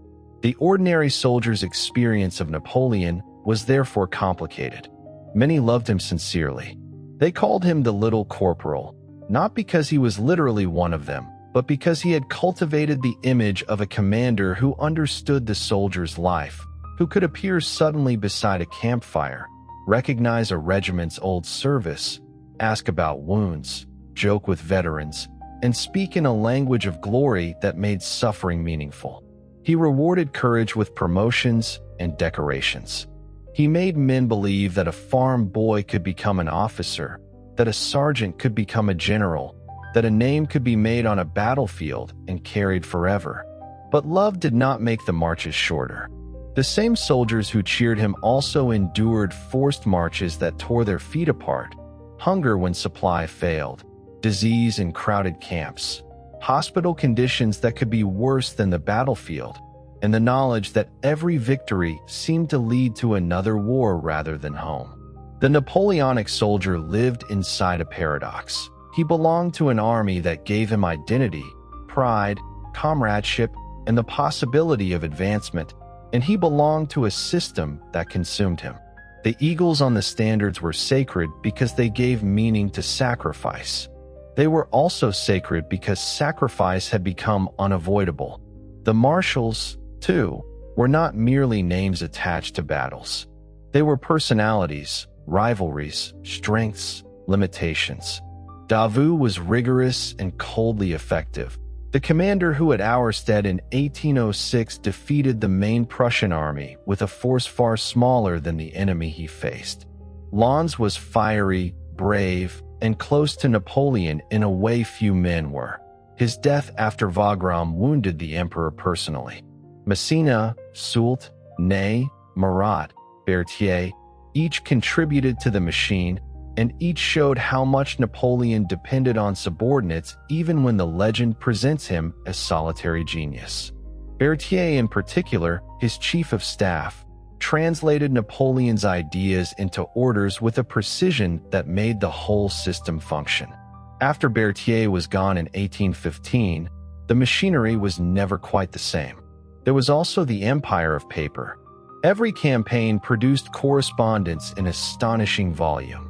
S1: The ordinary soldier's experience of Napoleon was therefore complicated. Many loved him sincerely. They called him the Little Corporal, not because he was literally one of them, but because he had cultivated the image of a commander who understood the soldier's life, who could appear suddenly beside a campfire, recognize a regiment's old service, ask about wounds, joke with veterans, and speak in a language of glory that made suffering meaningful. He rewarded courage with promotions and decorations. He made men believe that a farm boy could become an officer, that a sergeant could become a general, that a name could be made on a battlefield and carried forever. But love did not make the marches shorter. The same soldiers who cheered him also endured forced marches that tore their feet apart, hunger when supply failed, disease in crowded camps, hospital conditions that could be worse than the battlefield, and the knowledge that every victory seemed to lead to another war rather than home. The Napoleonic soldier lived inside a paradox. He belonged to an army that gave him identity, pride, comradeship, and the possibility of advancement, and he belonged to a system that consumed him. The eagles on the standards were sacred because they gave meaning to sacrifice. They were also sacred because sacrifice had become unavoidable. The marshals, too, were not merely names attached to battles. They were personalities, rivalries, strengths, limitations. Davout was rigorous and coldly effective. The commander who at Austerlitz in 1806 defeated the main Prussian army with a force far smaller than the enemy he faced. Lannes was fiery, brave, and close to Napoleon in a way few men were. His death after Wagram wounded the emperor personally. Massena, Soult, Ney, Marat, Berthier each contributed to the machine, and each showed how much Napoleon depended on subordinates even when the legend presents him as solitary genius. Berthier in particular, his chief of staff, translated Napoleon's ideas into orders with a precision that made the whole system function. After Berthier was gone in 1815, the machinery was never quite the same. There was also the empire of paper. Every campaign produced correspondence in astonishing volume.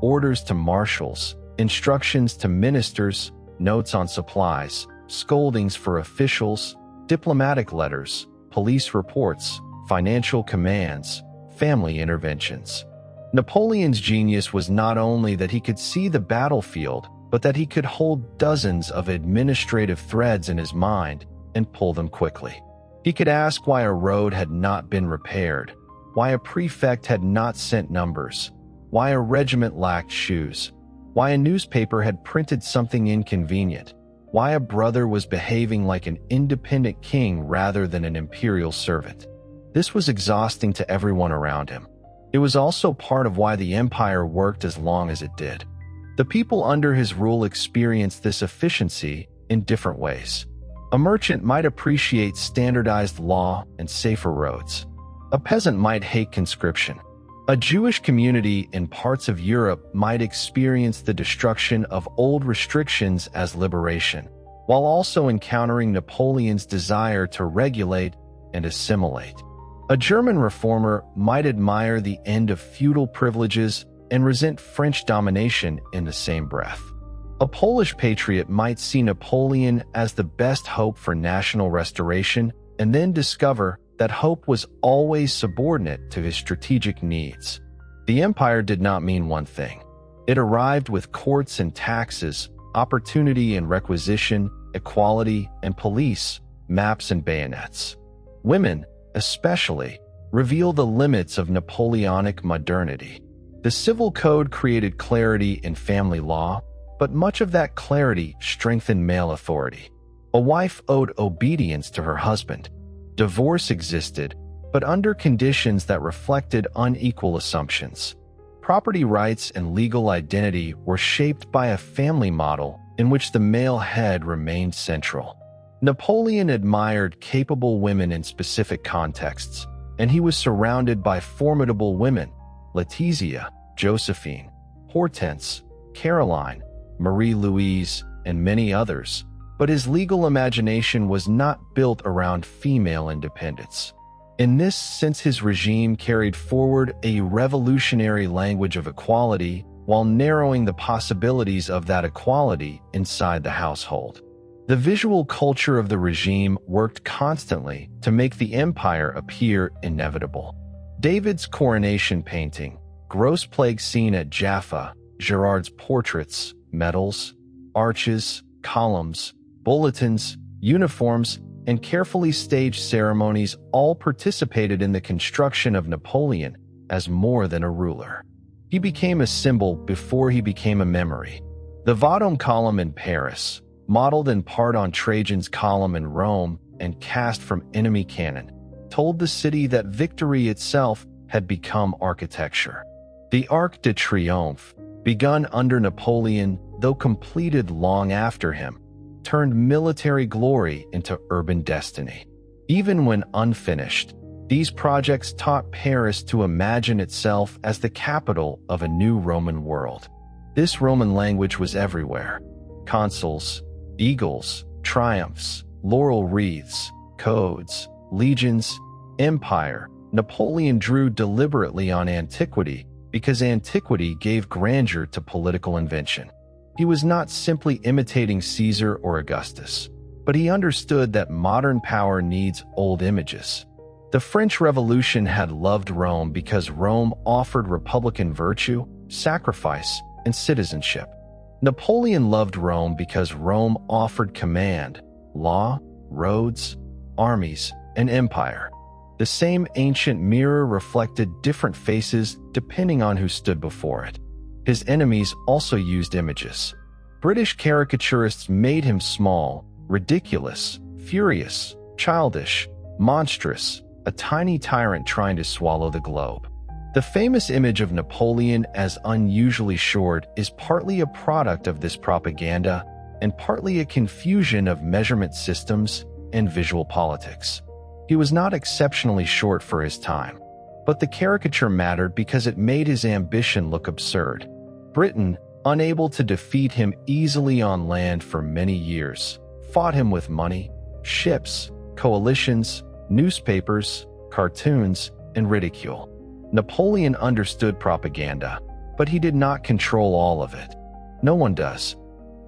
S1: Orders to marshals, instructions to ministers, notes on supplies, scoldings for officials, diplomatic letters, police reports, financial commands, family interventions. Napoleon's genius was not only that he could see the battlefield, but that he could hold dozens of administrative threads in his mind and pull them quickly. He could ask why a road had not been repaired, why a prefect had not sent numbers, why a regiment lacked shoes, why a newspaper had printed something inconvenient, why a brother was behaving like an independent king rather than an imperial servant. This was exhausting to everyone around him. It was also part of why the empire worked as long as it did. The people under his rule experienced this efficiency in different ways. A merchant might appreciate standardized law and safer roads. A peasant might hate conscription. A Jewish community in parts of Europe might experience the destruction of old restrictions as liberation, while also encountering Napoleon's desire to regulate and assimilate. A German reformer might admire the end of feudal privileges and resent French domination in the same breath. A Polish patriot might see Napoleon as the best hope for national restoration and then discover that hope was always subordinate to his strategic needs. The empire did not mean one thing. It arrived with courts and taxes, opportunity and requisition, equality and police, maps and bayonets. Women, especially, reveal the limits of Napoleonic modernity. The civil code created clarity in family law, but much of that clarity strengthened male authority. A wife owed obedience to her husband. Divorce existed, but under conditions that reflected unequal assumptions. Property rights and legal identity were shaped by a family model in which the male head remained central. Napoleon admired capable women in specific contexts, and he was surrounded by formidable women: Letizia, Josephine, Hortense, Caroline, Marie-Louise, and many others, but his legal imagination was not built around female independence. In this sense, his regime carried forward a revolutionary language of equality while narrowing the possibilities of that equality inside the household. The visual culture of the regime worked constantly to make the empire appear inevitable. David's coronation painting, Gross Plague Scene at Jaffa, Gerard's portraits, medals, arches, columns, bulletins, uniforms, and carefully staged ceremonies all participated in the construction of Napoleon as more than a ruler. He became a symbol before he became a memory. The Vendôme column in Paris, modeled in part on Trajan's column in Rome and cast from enemy cannon, told the city that victory itself had become architecture. The Arc de Triomphe, begun under Napoleon, though completed long after him, turned military glory into urban destiny. Even when unfinished, these projects taught Paris to imagine itself as the capital of a new Roman world. This Roman language was everywhere: consuls, eagles, triumphs, laurel wreaths, codes, legions, empire. Napoleon drew deliberately on antiquity because antiquity gave grandeur to political invention. He was not simply imitating Caesar or Augustus, but he understood that modern power needs old images. The French Revolution had loved Rome because Rome offered republican virtue, sacrifice, and citizenship. Napoleon loved Rome because Rome offered command, law, roads, armies, and empire. The same ancient mirror reflected different faces depending on who stood before it. His enemies also used images. British caricaturists made him small, ridiculous, furious, childish, monstrous, a tiny tyrant trying to swallow the globe. The famous image of Napoleon as unusually short is partly a product of this propaganda and partly a confusion of measurement systems and visual politics. He was not exceptionally short for his time, but the caricature mattered because it made his ambition look absurd. Britain, unable to defeat him easily on land for many years, fought him with money, ships, coalitions, newspapers, cartoons, and ridicule. Napoleon understood propaganda, but he did not control all of it. No one does.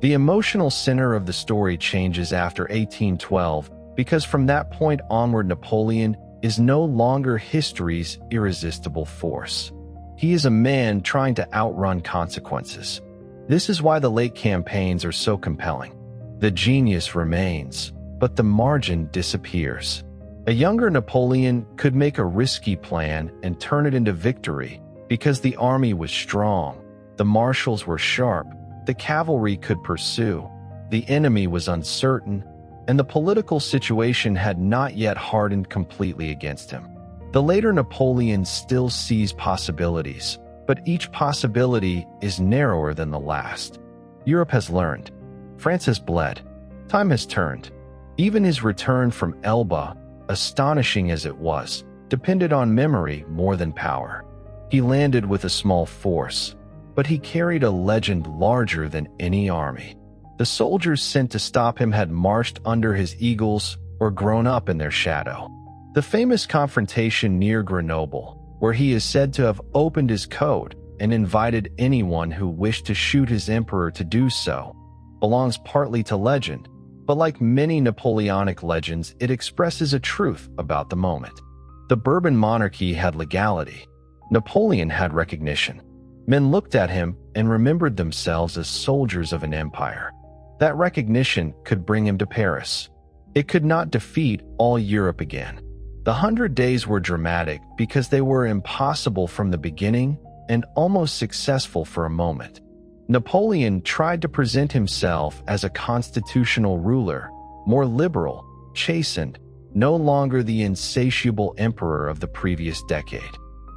S1: The emotional center of the story changes after 1812 because from that point onward Napoleon is no longer history's irresistible force. He is a man trying to outrun consequences. This is why the late campaigns are so compelling. The genius remains, but the margin disappears. A younger Napoleon could make a risky plan and turn it into victory because the army was strong, the marshals were sharp, the cavalry could pursue, the enemy was uncertain, and the political situation had not yet hardened completely against him. The later Napoleon still sees possibilities, but each possibility is narrower than the last. Europe has learned. France has bled. Time has turned. Even his return from Elba, astonishing as it was, depended on memory more than power. He landed with a small force, but he carried a legend larger than any army. The soldiers sent to stop him had marched under his eagles or grown up in their shadow. The famous confrontation near Grenoble, where he is said to have opened his code and invited anyone who wished to shoot his emperor to do so, belongs partly to legend, but like many Napoleonic legends, it expresses a truth about the moment. The Bourbon monarchy had legality. Napoleon had recognition. Men looked at him and remembered themselves as soldiers of an empire. That recognition could bring him to Paris. It could not defeat all Europe again. The 100 Days were dramatic because they were impossible from the beginning and almost successful for a moment. Napoleon tried to present himself as a constitutional ruler, more liberal, chastened, no longer the insatiable emperor of the previous decade.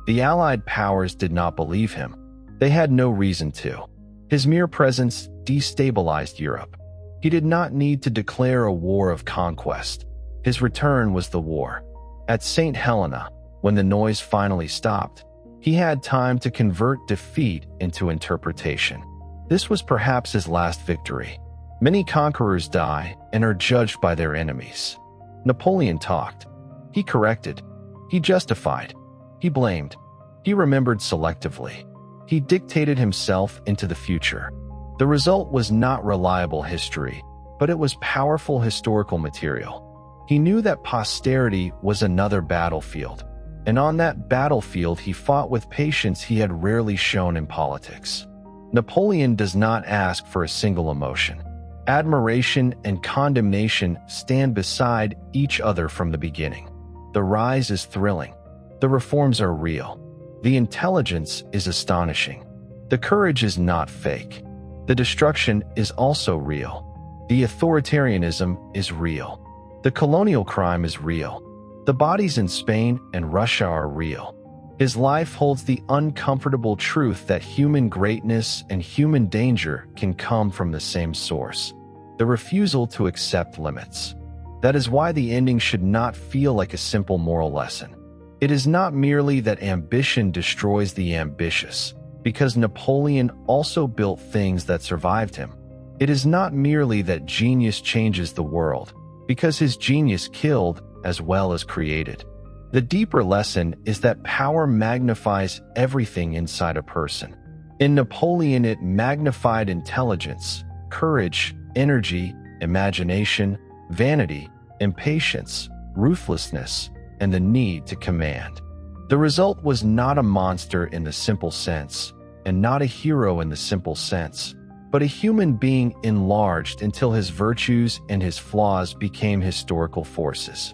S1: The Allied powers did not believe him. They had no reason to. His mere presence destabilized Europe. He did not need to declare a war of conquest. His return was the war. At Saint Helena, when the noise finally stopped, he had time to convert defeat into interpretation. This was perhaps his last victory. Many conquerors die and are judged by their enemies. Napoleon talked. He corrected. He justified. He blamed. He remembered selectively. He dictated himself into the future. The result was not reliable history, but it was powerful historical material. He knew that posterity was another battlefield, and on that battlefield he fought with patience he had rarely shown in politics. Napoleon does not ask for a single emotion. Admiration and condemnation stand beside each other from the beginning. The rise is thrilling. The reforms are real. The intelligence is astonishing. The courage is not fake. The destruction is also real. The authoritarianism is real. The colonial crime is real. The bodies in Spain and Russia are real. His life holds the uncomfortable truth that human greatness and human danger can come from the same source: the refusal to accept limits. That is why the ending should not feel like a simple moral lesson. It is not merely that ambition destroys the ambitious, because Napoleon also built things that survived him. It is not merely that genius changes the world, because his genius killed as well as created. The deeper lesson is that power magnifies everything inside a person. In Napoleon, it magnified intelligence, courage, energy, imagination, vanity, impatience, ruthlessness, and the need to command. The result was not a monster in the simple sense, and not a hero in the simple sense, but a human being enlarged until his virtues and his flaws became historical forces.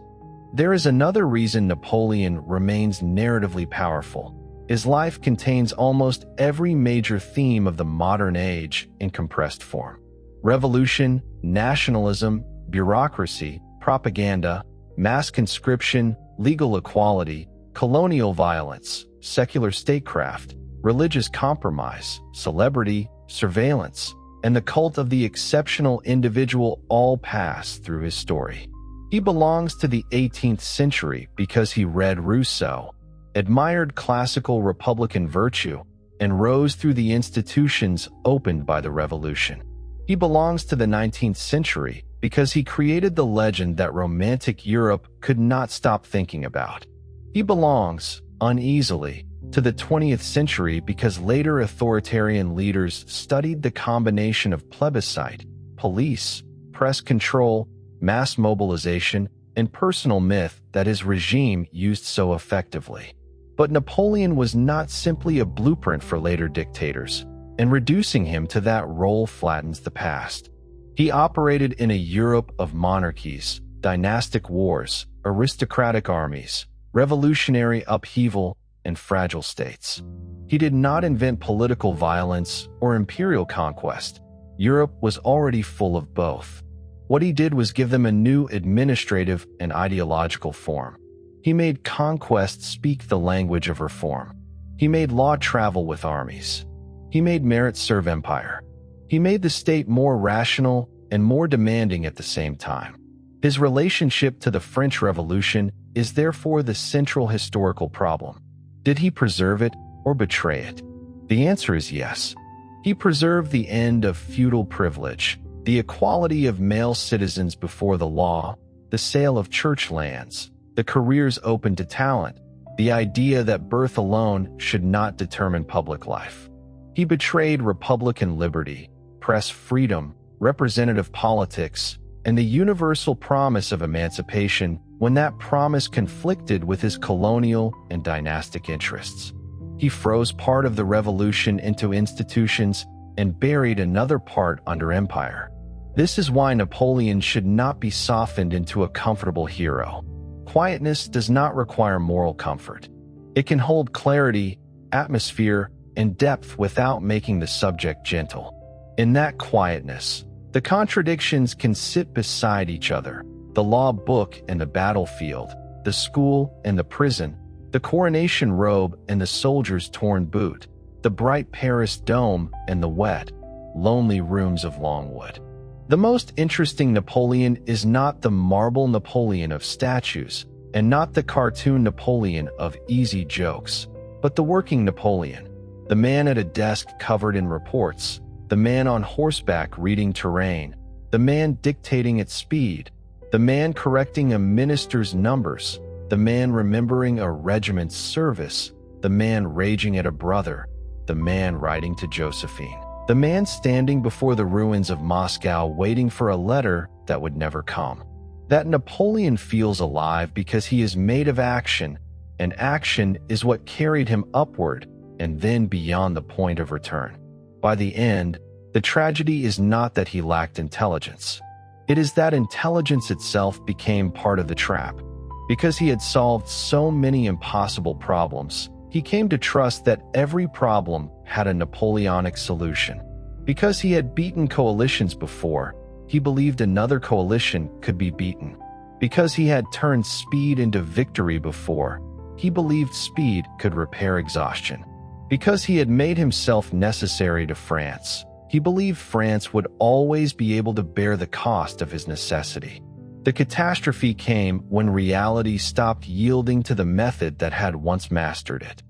S1: There is another reason Napoleon remains narratively powerful. His life contains almost every major theme of the modern age in compressed form: revolution, nationalism, bureaucracy, propaganda, mass conscription, legal equality, colonial violence, secular statecraft, religious compromise, celebrity, surveillance, and the cult of the exceptional individual all pass through his story. He belongs to the 18th century because he read Rousseau, admired classical republican virtue, and rose through the institutions opened by the revolution. He belongs to the 19th century because he created the legend that romantic Europe could not stop thinking about. He belongs, uneasily, to the 20th century because later authoritarian leaders studied the combination of plebiscite, police, press control, mass mobilization, and personal myth that his regime used so effectively. But Napoleon was not simply a blueprint for later dictators, and reducing him to that role flattens the past. He operated in a Europe of monarchies, dynastic wars, aristocratic armies, revolutionary upheaval, and fragile states. He did not invent political violence or imperial conquest. Europe was already full of both. What he did was give them a new administrative and ideological form. He made conquest speak the language of reform. He made law travel with armies. He made merit serve empire. He made the state more rational and more demanding at the same time. His relationship to the French Revolution is therefore the central historical problem. Did he preserve it or betray it? The answer is yes. He preserved the end of feudal privilege, the equality of male citizens before the law, the sale of church lands, the careers open to talent, the idea that birth alone should not determine public life. He betrayed republican liberty, press freedom, representative politics, and the universal promise of emancipation when that promise conflicted with his colonial and dynastic interests. He froze part of the revolution into institutions and buried another part under empire. This is why Napoleon should not be softened into a comfortable hero. Quietness does not require moral comfort. It can hold clarity, atmosphere, and depth without making the subject gentle. In that quietness, the contradictions can sit beside each other: the law book and the battlefield, the school and the prison, the coronation robe and the soldier's torn boot, the bright Paris dome and the wet, lonely rooms of Longwood. The most interesting Napoleon is not the marble Napoleon of statues, and not the cartoon Napoleon of easy jokes, but the working Napoleon, the man at a desk covered in reports, the man on horseback reading terrain, the man dictating at speed, the man correcting a minister's numbers, the man remembering a regiment's service, the man raging at a brother, the man writing to Josephine, the man standing before the ruins of Moscow waiting for a letter that would never come. That Napoleon feels alive because he is made of action, and action is what carried him upward and then beyond the point of return. By the end, the tragedy is not that he lacked intelligence. It is that intelligence itself became part of the trap. Because he had solved so many impossible problems, he came to trust that every problem had a Napoleonic solution. Because he had beaten coalitions before, he believed another coalition could be beaten. Because he had turned speed into victory before, he believed speed could repair exhaustion. Because he had made himself necessary to France, he believed France would always be able to bear the cost of his necessity. The catastrophe came when reality stopped yielding to the method that had once mastered it.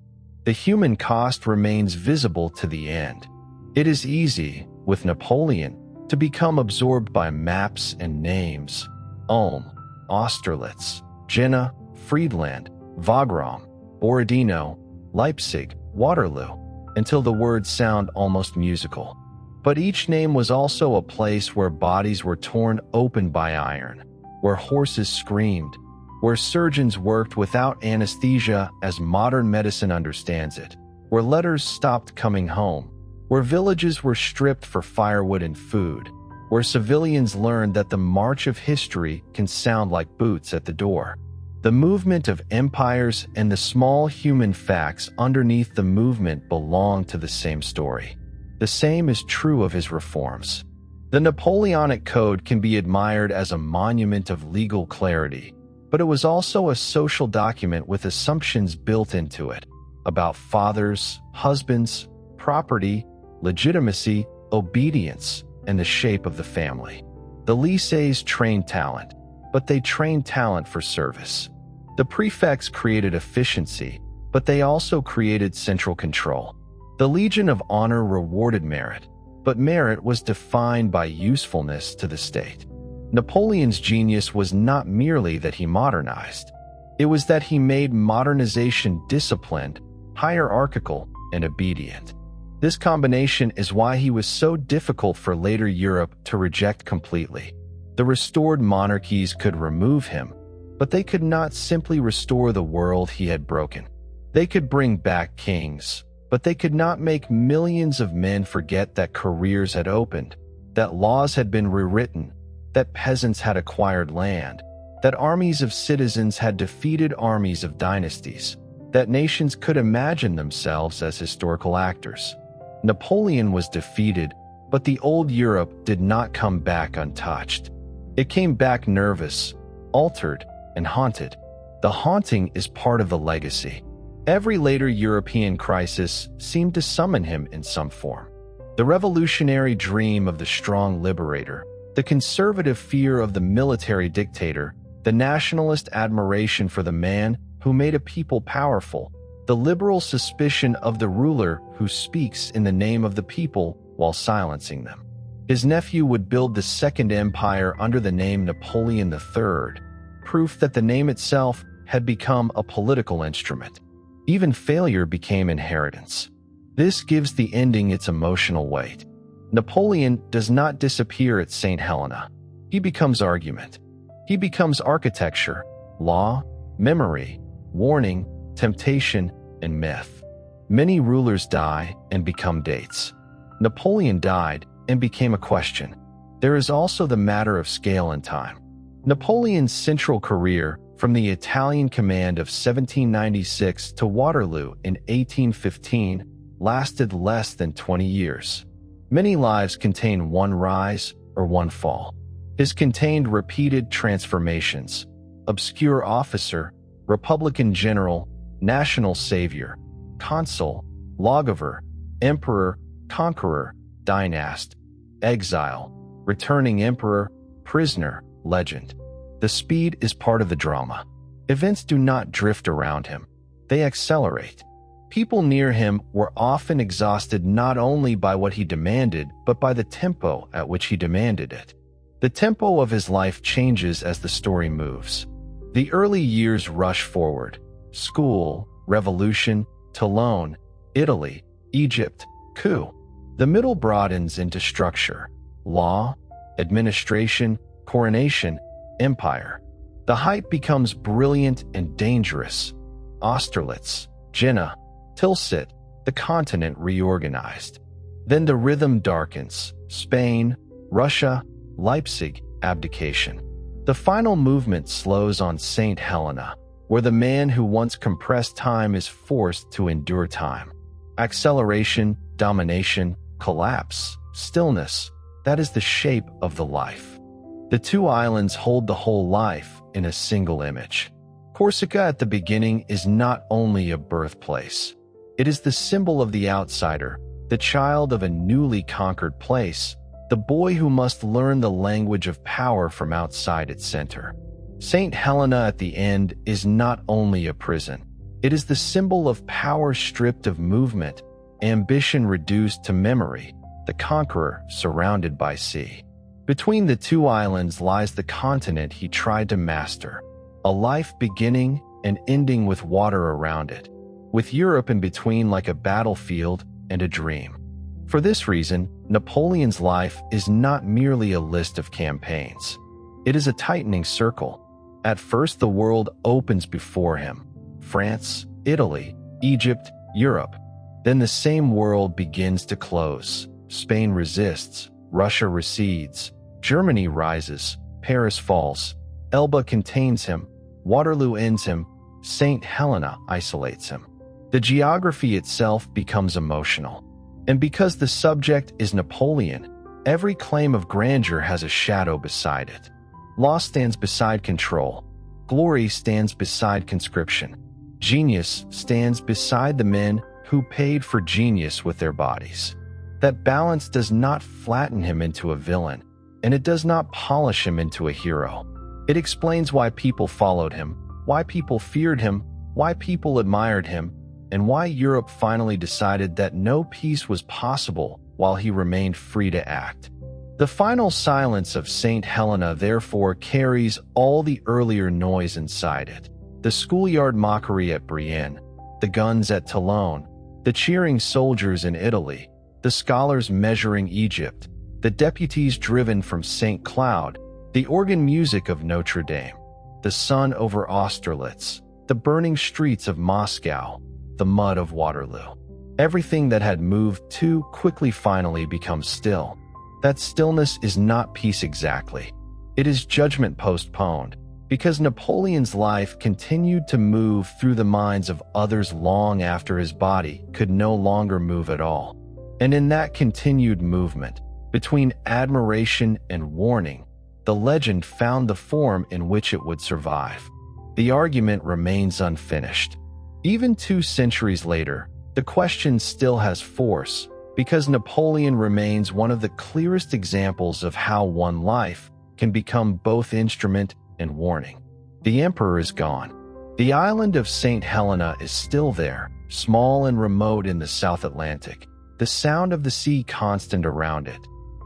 S1: The human cost remains visible to the end. It is easy, with Napoleon, to become absorbed by maps and names: Ulm, Austerlitz, Jena, Friedland, Wagram, Borodino, Leipzig, Waterloo, until the words sound almost musical. But each name was also a place where bodies were torn open by iron, where horses screamed, where surgeons worked without anesthesia as modern medicine understands it, where letters stopped coming home, where villages were stripped for firewood and food, where civilians learned that the march of history can sound like boots at the door. The movement of empires and the small human facts underneath the movement belong to the same story. The same is true of his reforms. The Napoleonic Code can be admired as a monument of legal clarity, but it was also a social document with assumptions built into it about fathers, husbands, property, legitimacy, obedience, and the shape of the family. The lycées trained talent, but they trained talent for service. The prefects created efficiency, but they also created central control. The Legion of Honor rewarded merit, but merit was defined by usefulness to the state. Napoleon's genius was not merely that he modernized. It was that he made modernization disciplined, hierarchical, and obedient. This combination is why he was so difficult for later Europe to reject completely. The restored monarchies could remove him, but they could not simply restore the world he had broken. They could bring back kings, but they could not make millions of men forget that careers had opened, that laws had been rewritten, that peasants had acquired land, that armies of citizens had defeated armies of dynasties, that nations could imagine themselves as historical actors. Napoleon was defeated, but the old Europe did not come back untouched. It came back nervous, altered, and haunted. The haunting is part of the legacy. Every later European crisis seemed to summon him in some form. The revolutionary dream of the strong liberator, the conservative fear of the military dictator, the nationalist admiration for the man who made a people powerful, the liberal suspicion of the ruler who speaks in the name of the people while silencing them. His nephew would build the Second Empire under the name Napoleon III, proof that the name itself had become a political instrument. Even failure became inheritance. This gives the ending its emotional weight. Napoleon does not disappear at Saint Helena. He becomes argument. He becomes architecture, law, memory, warning, temptation, and myth. Many rulers die and become dates. Napoleon died and became a question. There is also the matter of scale and time. Napoleon's central career, from the Italian command of 1796 to Waterloo in 1815, lasted less than 20 years. Many lives contain one rise or one fall. His contained repeated transformations: obscure officer, Republican general, national savior, consul, lawgiver, emperor, conqueror, dynast, exile, returning emperor, prisoner, legend. The speed is part of the drama. Events do not drift around him. They accelerate. People near him were often exhausted not only by what he demanded, but by the tempo at which he demanded it. The tempo of his life changes as the story moves. The early years rush forward. School, revolution, Toulon, Italy, Egypt, coup. The middle broadens into structure, law, administration, coronation, empire. The height becomes brilliant and dangerous. Austerlitz, Jena, Tilsit, the continent reorganized. Then the rhythm darkens. Spain, Russia, Leipzig, abdication. The final movement slows on Saint Helena, where the man who once compressed time is forced to endure time. Acceleration, domination, collapse, stillness, that is the shape of the life. The two islands hold the whole life in a single image. Corsica at the beginning is not only a birthplace. It is the symbol of the outsider, the child of a newly conquered place, the boy who must learn the language of power from outside its center. Saint Helena at the end is not only a prison. It is the symbol of power stripped of movement, ambition reduced to memory, the conqueror surrounded by sea. Between the two islands lies the continent he tried to master, a life beginning and ending with water around it, with Europe in between like a battlefield and a dream. For this reason, Napoleon's life is not merely a list of campaigns. It is a tightening circle. At first, the world opens before him: France, Italy, Egypt, Europe. Then the same world begins to close. Spain resists, Russia recedes, Germany rises, Paris falls, Elba contains him, Waterloo ends him, Saint Helena isolates him. The geography itself becomes emotional. And because the subject is Napoleon, every claim of grandeur has a shadow beside it. Law stands beside control. Glory stands beside conscription. Genius stands beside the men who paid for genius with their bodies. That balance does not flatten him into a villain, and it does not polish him into a hero. It explains why people followed him, why people feared him, why people admired him, and why Europe finally decided that no peace was possible while he remained free to act. The final silence of Saint Helena therefore carries all the earlier noise inside it: the schoolyard mockery at Brienne, the guns at Toulon, the cheering soldiers in Italy, the scholars measuring Egypt, the deputies driven from St. Cloud, the organ music of Notre Dame, the sun over Austerlitz, the burning streets of Moscow. the mud of Waterloo. Everything that had moved too quickly finally becomes still. That stillness is not peace exactly. It is judgment postponed, because Napoleon's life continued to move through the minds of others long after his body could no longer move at all. And in that continued movement, between admiration and warning, the legend found the form in which it would survive. The argument remains unfinished. Even 2 centuries later, the question still has force, because Napoleon remains one of the clearest examples of how one life can become both instrument and warning. The emperor is gone. The island of Saint Helena is still there, small and remote in the South Atlantic, the sound of the sea constant around it.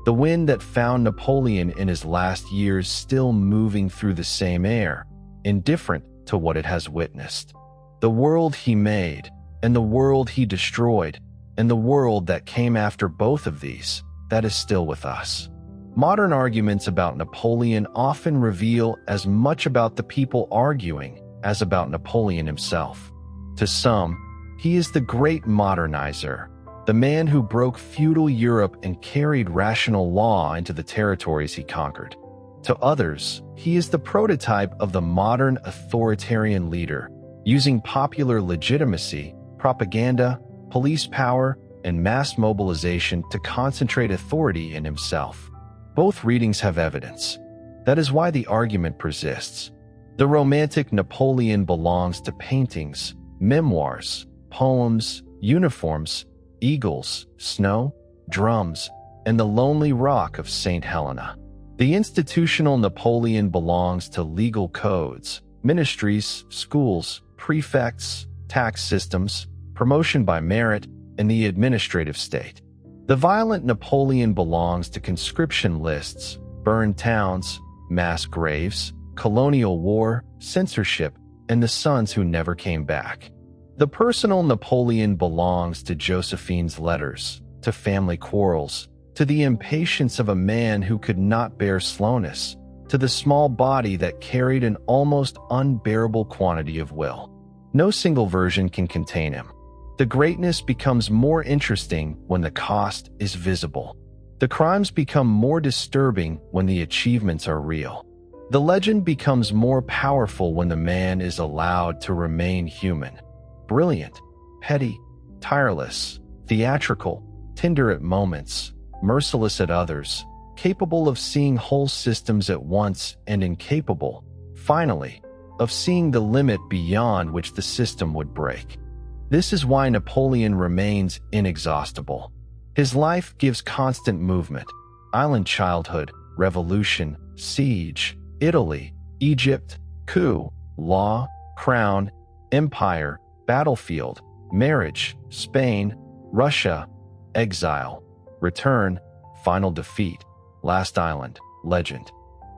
S1: The wind that found Napoleon in his last years still moving through the same air, indifferent to what it has witnessed. The world he made, and the world he destroyed, and the world that came after both of these, that is still with us. Modern arguments about Napoleon often reveal as much about the people arguing as about Napoleon himself. To some, he is the great modernizer, the man who broke feudal Europe and carried rational law into the territories he conquered. To others, he is the prototype of the modern authoritarian leader, using popular legitimacy, propaganda, police power, and mass mobilization to concentrate authority in himself. Both readings have evidence. That is why the argument persists. The romantic Napoleon belongs to paintings, memoirs, poems, uniforms, eagles, snow, drums, and the lonely rock of Saint Helena. The institutional Napoleon belongs to legal codes, ministries, schools, prefects, tax systems, promotion by merit, and the administrative state. The violent Napoleon belongs to conscription lists, burned towns, mass graves, colonial war, censorship, and the sons who never came back. The personal Napoleon belongs to Josephine's letters, to family quarrels, to the impatience of a man who could not bear slowness, to the small body that carried an almost unbearable quantity of will. No single version can contain him. The greatness becomes more interesting when the cost is visible. The crimes become more disturbing when the achievements are real. The legend becomes more powerful when the man is allowed to remain human. Brilliant, petty, tireless, theatrical, tender at moments, merciless at others, capable of seeing whole systems at once and incapable, finally, of seeing the limit beyond which the system would break. This is why Napoleon remains inexhaustible. His life gives constant movement: island childhood, revolution, siege, Italy, Egypt, coup, law, crown, empire, battlefield, marriage, Spain, Russia, exile, return, final defeat, last island, legend.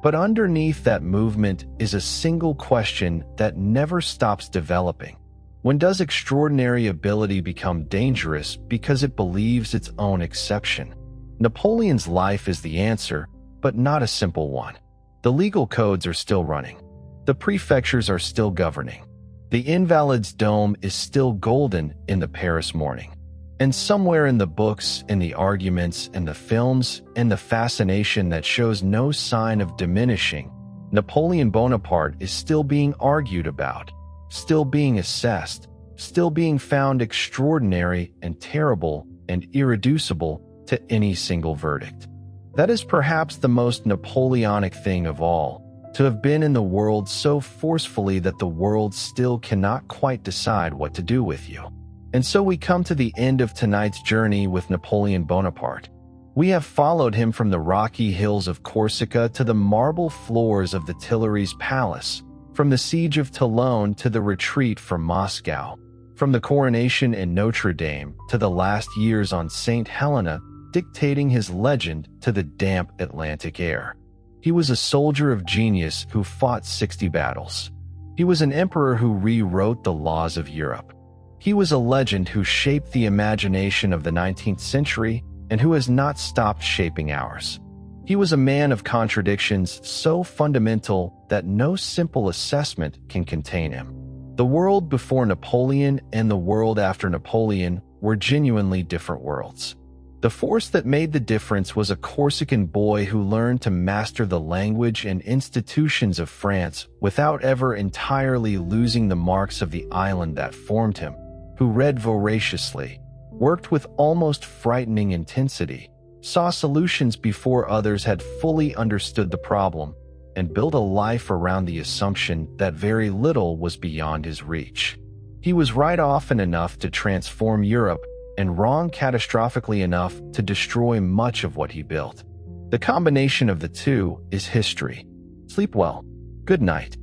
S1: But underneath that movement is a single question that never stops developing. When does extraordinary ability become dangerous because it believes its own exception? Napoleon's life is the answer, but not a simple one. The legal codes are still running. The prefectures are still governing. The Invalids' dome is still golden in the Paris morning. And somewhere in the books, in the arguments, in the films, in the fascination that shows no sign of diminishing, Napoleon Bonaparte is still being argued about, still being assessed, still being found extraordinary and terrible and irreducible to any single verdict. That is perhaps the most Napoleonic thing of all, to have been in the world so forcefully that the world still cannot quite decide what to do with you. And so we come to the end of tonight's journey with Napoleon Bonaparte. We have followed him from the rocky hills of Corsica to the marble floors of the Tuileries Palace, from the siege of Toulon to the retreat from Moscow, from the coronation in Notre Dame to the last years on Saint Helena, dictating his legend to the damp Atlantic air. He was a soldier of genius who fought 60 battles. He was an emperor who rewrote the laws of Europe. He was a legend who shaped the imagination of the 19th century and who has not stopped shaping ours. He was a man of contradictions so fundamental that no simple assessment can contain him. The world before Napoleon and the world after Napoleon were genuinely different worlds. The force that made the difference was a Corsican boy who learned to master the language and institutions of France without ever entirely losing the marks of the island that formed him, who read voraciously, worked with almost frightening intensity, saw solutions before others had fully understood the problem, and built a life around the assumption that very little was beyond his reach. He was right often enough to transform Europe and wrong catastrophically enough to destroy much of what he built. The combination of the two is history. Sleep well. Good night.